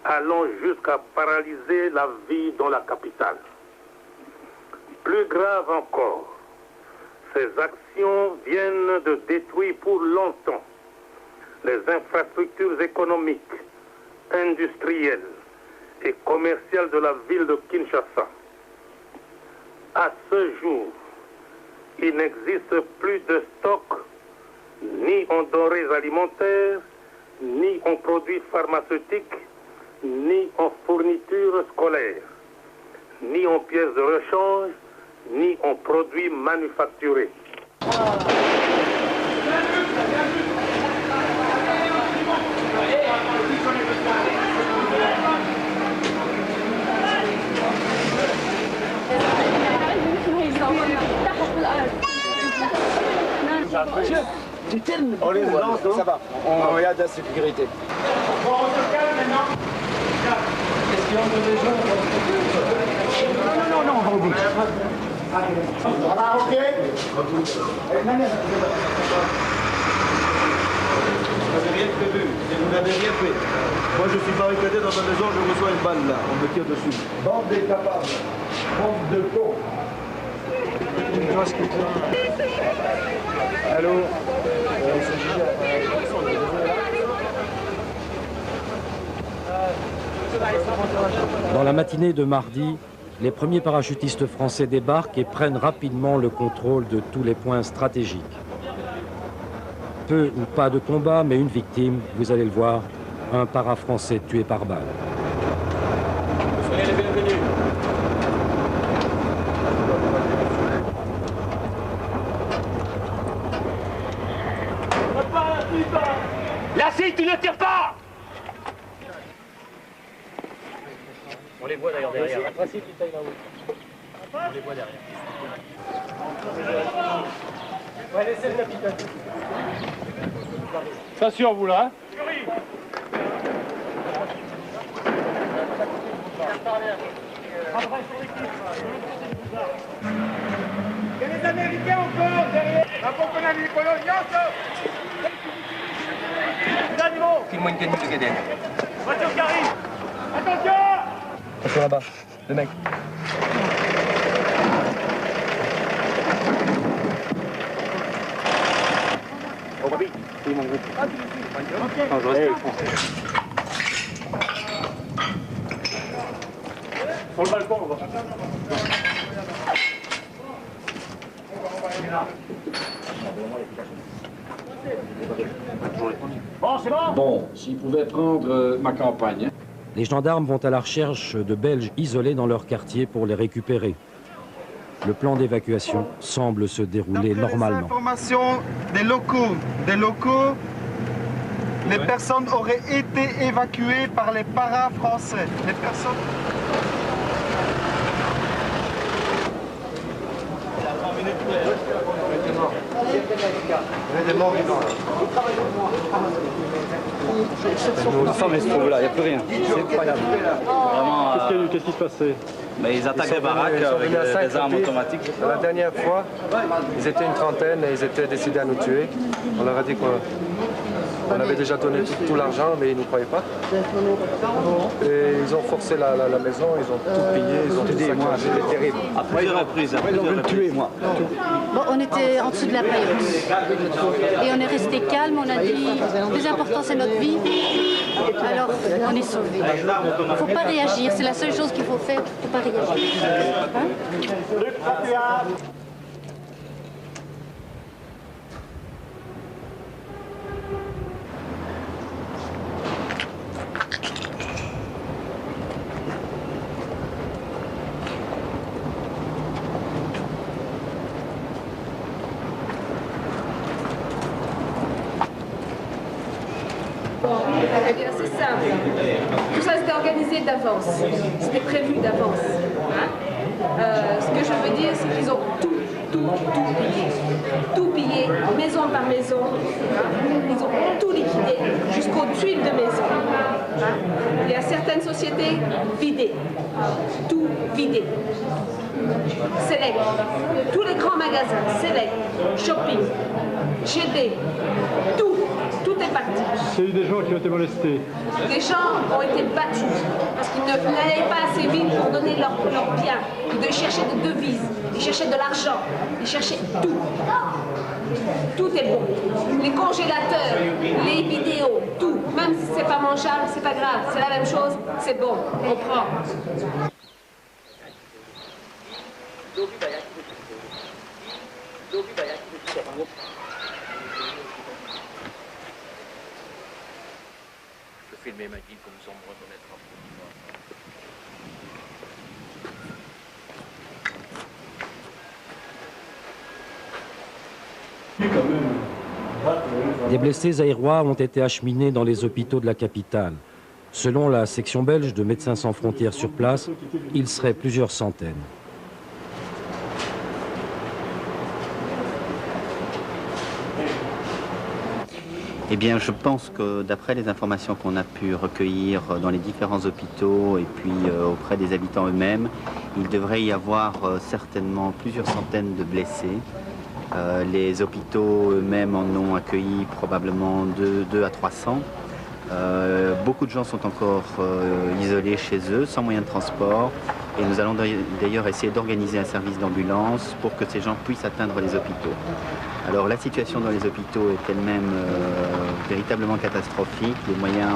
allant jusqu'à paralyser la vie dans la capitale. Plus grave encore, ces actions viennent de détruire pour longtemps les infrastructures économiques, industrielles et commerciales de la ville de Kinshasa. À ce jour, il n'existe plus de stock ni en denrées alimentaires, ni en produits pharmaceutiques, ni en fournitures scolaires, ni en pièces de rechange, ni en produits manufacturés. On les lance, ça va. On regarde la sécurité. Bon, on se calme maintenant. Question de légion. Non, on va au bout. Ça va, ok? Vous n'avez rien prévu, vous n'avez rien fait. Moi je suis barricadé dans ma maison, je reçois une balle là, on me tire dessus. Bande d'incapables, bande de cons. Allô? Dans la matinée de mardi, les premiers parachutistes français débarquent et prennent rapidement le contrôle de tous les points stratégiques. Peu ou pas de combat, mais une victime, vous allez le voir, un para-français tué par balle. Soyez les bienvenus. Lassy, tu ne tires pas! On les voit d'ailleurs derrière. Après, si tu tailles là-haut. On les voit derrière. Ouais, laissez le capitaine. Ça sur vous là. Et les Américains encore derrière. La pompe du colonial. File-moi une canne de cadet. Voiture qui arrive. Attention! Attention là-bas, le mec. Oh, papy, c'est mon groupe. Non, je reste Sur le balcon, on va. Bon, c'est bon? Bon, s'ils pouvaient prendre ma campagne. Les gendarmes vont à la recherche de Belges isolés dans leur quartier pour les récupérer. Le plan d'évacuation semble se dérouler normalement. Information des locaux, les personnes auraient été évacuées par les paras français. Les personnes... Nos femmes, elles se trouvent là, il n'y a plus rien. C'est incroyable. Vraiment. Qu'est-ce qui se passait? Mais ils attaquent les baraques avec des armes automatiques. La dernière fois, ils étaient une trentaine et ils étaient décidés à nous tuer. On leur a dit qu'on avait déjà donné tout l'argent, mais ils ne nous croyaient pas. Et ils ont forcé la maison, ils ont tout pillé, ils ont tout saccagé. C'était terrible. À plusieurs reprises, Ils ont voulu me tuer, moi. Bon, on était en dessous de la paillote. Et on est resté calme, on a dit, le plus important c'est notre vie. Alors, on est sauvés. Il ne faut pas réagir, c'est la seule chose qu'il faut faire, il ne faut pas réagir. Hein? Eh bien, c'est simple. Tout ça, c'était organisé d'avance. C'était prévu d'avance. Hein? Ce que je veux dire, c'est qu'ils ont tout pillé. Tout pillé, maison par maison. Hein? Ils ont tout liquidé, jusqu'aux tuiles de maison. Hein? Il y a certaines sociétés vidées. Tout vidé. Select. Tous les grands magasins. Select. Shopping. GD. Tout est parti. C'est eu des gens qui ont été molestés. Des gens ont été battus parce qu'ils n'allaient pas assez vite pour donner leurs biens. Ils cherchaient des devises, ils cherchaient de l'argent, ils cherchaient tout. Tout est bon. Les congélateurs, les vidéos, tout. Même si c'est pas mangeable, c'est pas grave. C'est la même chose, c'est bon. On prend. Filmer ma guide comme ça on me reconnaîtra. Des blessés aérois ont été acheminés dans les hôpitaux de la capitale. Selon la section belge de Médecins sans frontières sur place, ils seraient plusieurs centaines. Eh bien, je pense que d'après les informations qu'on a pu recueillir dans les différents hôpitaux et puis auprès des habitants eux-mêmes, il devrait y avoir certainement plusieurs centaines de blessés. Les hôpitaux eux-mêmes en ont accueilli probablement 2 à 300. Beaucoup de gens sont encore isolés chez eux, sans moyen de transport. Et nous allons d'ailleurs essayer d'organiser un service d'ambulance pour que ces gens puissent atteindre les hôpitaux. Alors la situation dans les hôpitaux est elle-même véritablement catastrophique. Les moyens,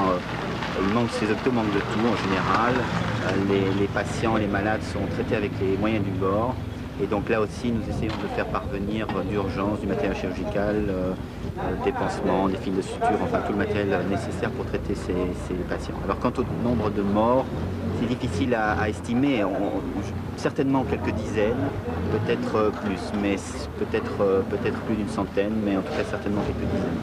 ces hôpitaux manquent de tout en général. Les patients, les malades sont traités avec les moyens du bord. Et donc là aussi, nous essayons de faire parvenir d'urgence du matériel chirurgical, des pansements, des fils de suture, enfin tout le matériel nécessaire pour traiter ces patients. Alors quant au nombre de morts, c'est difficile à estimer, certainement quelques dizaines, peut-être plus, mais peut-être plus d'une centaine, mais en tout cas certainement quelques dizaines.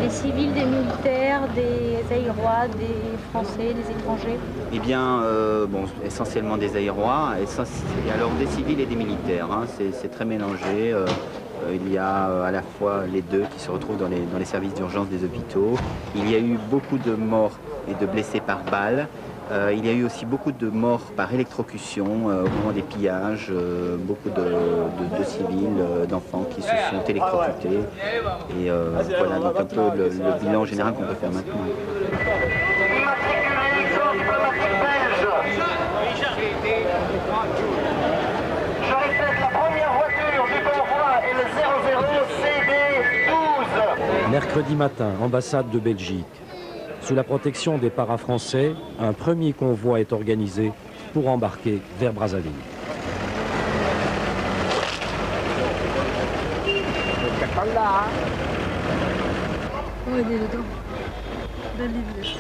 Des civils, des militaires, des Aïrois, des Français, des étrangers? Eh bien, bon, essentiellement des Aïrois, et alors des civils et des militaires, hein, c'est très mélangé. Il y a à la fois les deux qui se retrouvent dans les services d'urgence des hôpitaux. Il y a eu beaucoup de morts et de blessés par balles. Il y a eu aussi beaucoup de morts par électrocution au moment des pillages, beaucoup de civils, d'enfants qui se sont électrocutés. Et voilà donc un peu le bilan général qu'on peut faire maintenant. Je répète, la première voiture du convoi est le 00CD12. Mercredi matin, ambassade de Belgique. Sous la protection des para-français, un premier convoi est organisé pour embarquer vers Brazzaville. Oh, il est dedans. Belle livre.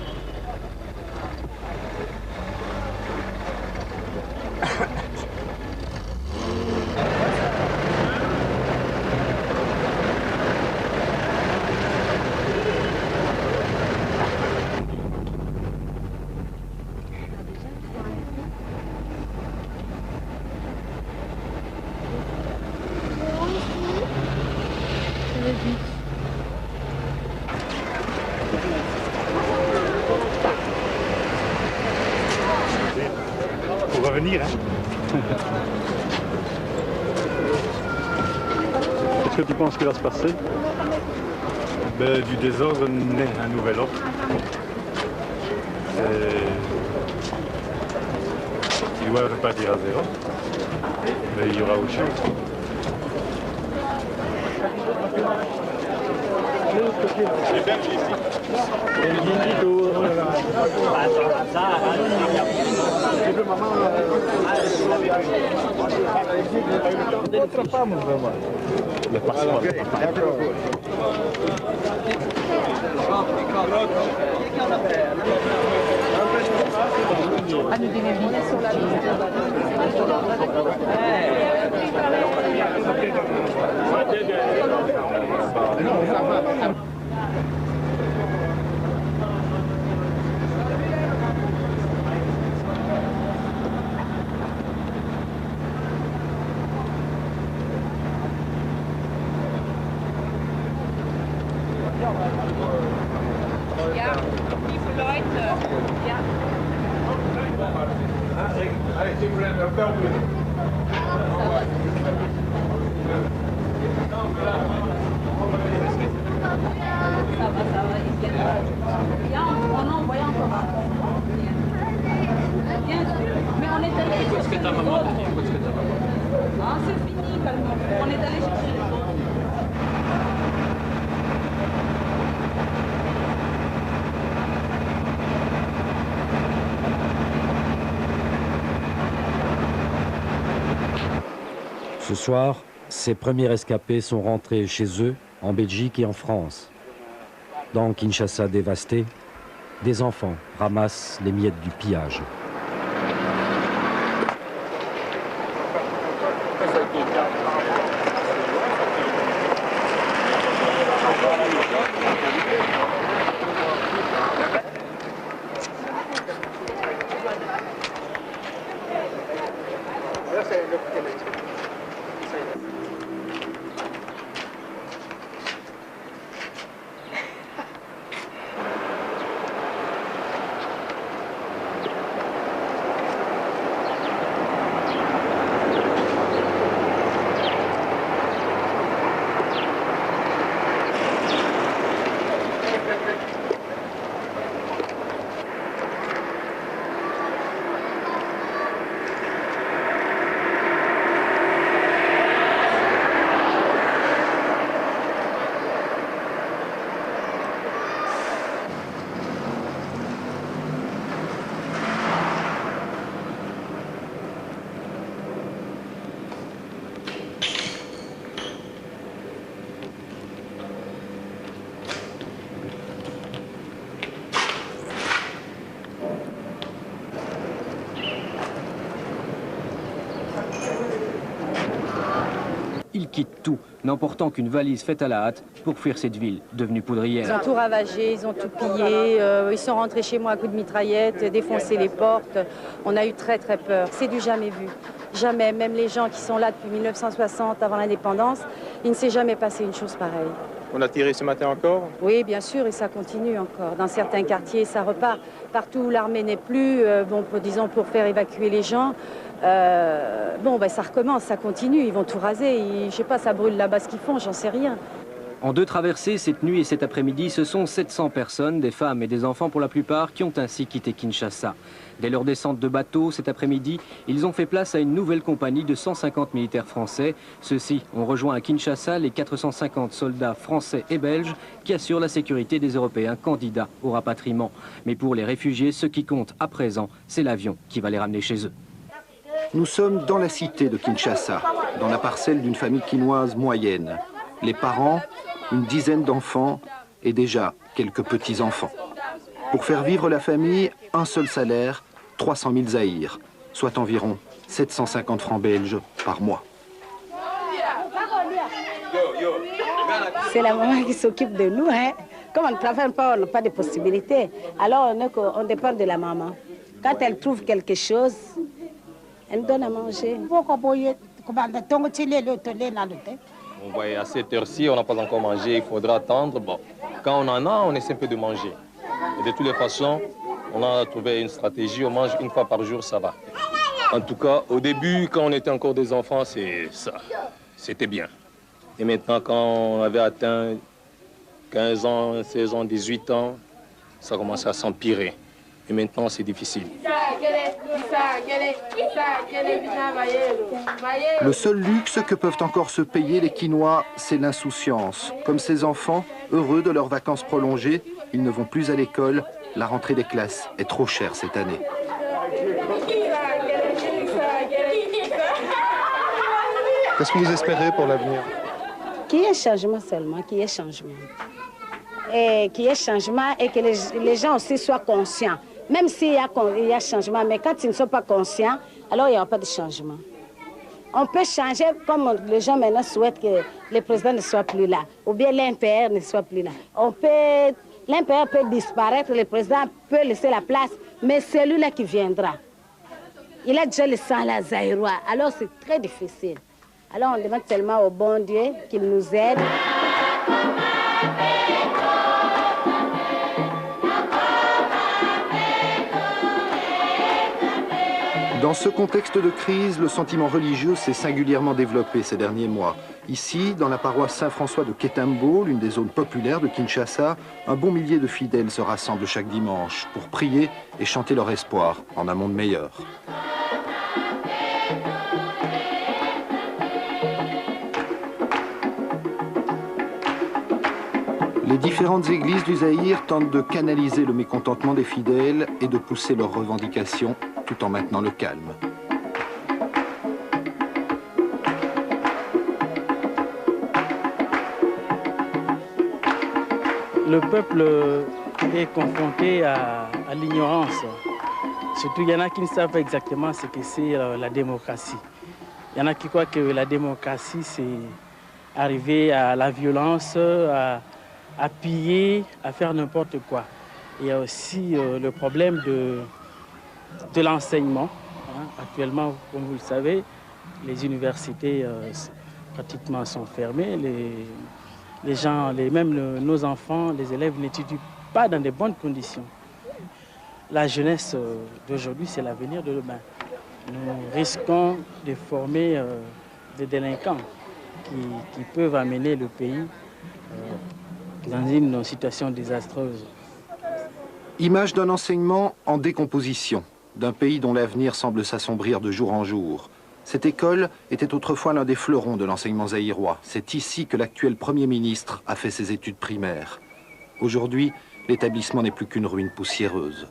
Pour revenir, hein. Qu'est-ce que tu penses qu'il va se passer? Ben, du désordre naît un nouvel ordre. Il doit repartir à zéro, mais il y aura autre chose. Les Belges ici. Ja, lieve Leute. Ja. En envoyant encore un. Bien sûr, mais on est allé. Où est-ce que ta maman? Où est-ce que ta maman? Ah, c'est fini, calmement. On est allé chercher les autres. Ce soir, ces premiers rescapés sont rentrés chez eux, en Belgique et en France. Dans Kinshasa dévasté, des enfants ramassent les miettes du pillage. quittent tout, n'emportant qu'une valise faite à la hâte pour fuir cette ville devenue poudrière. Ils ont tout ravagé, ils ont tout pillé, ils sont rentrés chez moi à coups de mitraillette, défoncé les portes. On a eu très très peur. C'est du jamais vu. Jamais, même les gens qui sont là depuis 1960, avant l'indépendance, il ne s'est jamais passé une chose pareille. On a tiré ce matin encore? Oui, bien sûr, et ça continue encore. Dans certains quartiers, ça repart. Partout où l'armée n'est plus, disons pour faire évacuer les gens, ça recommence, ça continue, ils vont tout raser. Je sais pas, ça brûle là-bas ce qu'ils font, j'en sais rien. En 2 traversées, cette nuit et cet après-midi, ce sont 700 personnes, des femmes et des enfants pour la plupart, qui ont ainsi quitté Kinshasa. Dès leur descente de bateau cet après-midi, ils ont fait place à une nouvelle compagnie de 150 militaires français. Ceux-ci ont rejoint à Kinshasa les 450 soldats français et belges qui assurent la sécurité des Européens candidats au rapatriement. Mais pour les réfugiés, ce qui compte à présent, c'est l'avion qui va les ramener chez eux. Nous sommes dans la cité de Kinshasa, dans la parcelle d'une famille quinoise moyenne. Les parents, une dizaine d'enfants et déjà quelques petits-enfants. Pour faire vivre la famille, un seul salaire, 300 000 zaïrs, soit environ 750 francs belges par mois. C'est la maman qui s'occupe de nous. Hein. Comme on ne travaille pas, on n'a pas de possibilités. Alors on dépend de la maman. Quand elle trouve quelque chose, elle nous donne à manger. On voit à cette heure-ci, on n'a pas encore mangé, il faudra attendre. Bon, quand on en a, on essaie un peu de manger. Et de toutes les façons, on a trouvé une stratégie, on mange une fois par jour, ça va. En tout cas, au début, quand on était encore des enfants, c'était bien. Et maintenant, quand on avait atteint 15 ans, 16 ans, 18 ans, ça commençait à s'empirer. Et maintenant, c'est difficile. Le seul luxe que peuvent encore se payer les Quinois, c'est l'insouciance. Comme ces enfants, heureux de leurs vacances prolongées, ils ne vont plus à l'école. La rentrée des classes est trop chère cette année. Qu'est-ce que vous espérez pour l'avenir? Qu'il y ait changement seulement, qu'il y ait changement. Et qu'il y ait changement et que les gens aussi soient conscients. Même s'il y a changement, mais quand ils ne sont pas conscients, alors il n'y aura pas de changement. On peut changer comme les gens maintenant souhaitent que le président ne soit plus là, ou bien l'IMPR ne soit plus là. L'IMPR peut disparaître, le président peut laisser la place, mais c'est lui-là qui viendra. Il a déjà le sang là, zaïrois, alors c'est très difficile. Alors on demande seulement au bon Dieu qu'il nous aide. Dans ce contexte de crise, le sentiment religieux s'est singulièrement développé ces derniers mois. Ici, dans la paroisse Saint-François de Ketembo, l'une des zones populaires de Kinshasa, un bon millier de fidèles se rassemblent chaque dimanche pour prier et chanter leur espoir en un monde meilleur. Les différentes églises du Zaïre tentent de canaliser le mécontentement des fidèles et de pousser leurs revendications tout en maintenant le calme. Le peuple est confronté à l'ignorance. Surtout, il y en a qui ne savent pas exactement ce que c'est la démocratie. Il y en a qui croient que la démocratie, c'est arriver à la violence, à piller, à faire n'importe quoi. Il y a aussi le problème de l'enseignement. Actuellement, comme vous le savez, les universités pratiquement sont fermées. Même nos enfants, les élèves n'étudient pas dans de bonnes conditions. La jeunesse d'aujourd'hui, c'est l'avenir de demain. Nous risquons de former des délinquants qui peuvent amener le pays dans une situation désastreuse. Image d'un enseignement en décomposition, d'un pays dont l'avenir semble s'assombrir de jour en jour. Cette école était autrefois l'un des fleurons de l'enseignement zaïrois. C'est ici que l'actuel Premier ministre a fait ses études primaires. Aujourd'hui, l'établissement n'est plus qu'une ruine poussiéreuse.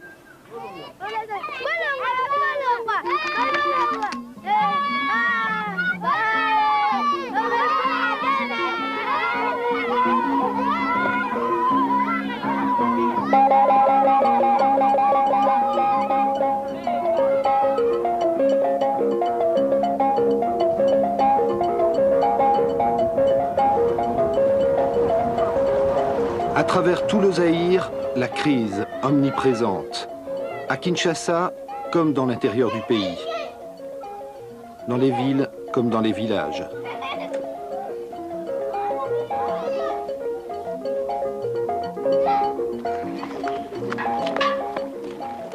travers tout le Zaïre, la crise omniprésente. À Kinshasa, comme dans l'intérieur du pays. Dans les villes comme dans les villages.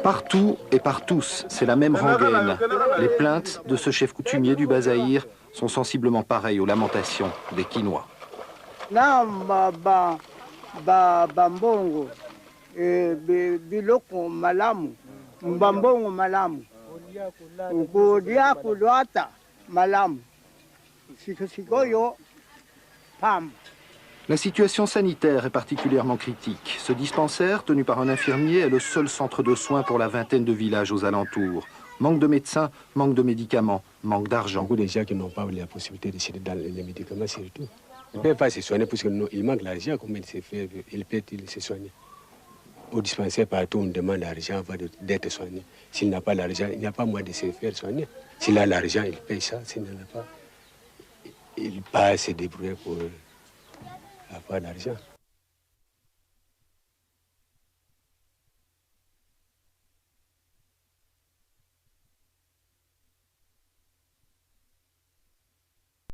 Partout et par tous, c'est la même rengaine. Les plaintes de ce chef coutumier du Bas-Zaïre sont sensiblement pareilles aux lamentations des Kinois. Bambongo, biloko malamu, mbambongo malamu, kudia kulwata malamu, sikoyo pam. La situation sanitaire est particulièrement critique. Ce dispensaire, tenu par un infirmier, est le seul centre de soins pour la vingtaine de villages aux alentours. Manque de médecins, manque de médicaments, manque d'argent. Beaucoup de gens qui n'ont pas la possibilité de se dans les médicaments, surtout. Ils ne peuvent pas se soigner parce qu'il manque l'argent. Comment ils peuvent se soigner? Au dispensaire, partout, on demande l'argent avant d'être soigné. S'il n'a pas l'argent, il n'y a pas moyen de se faire soigner. S'il a l'argent, il paye ça. S'il n'en a pas, il va se débrouiller pour avoir l'argent.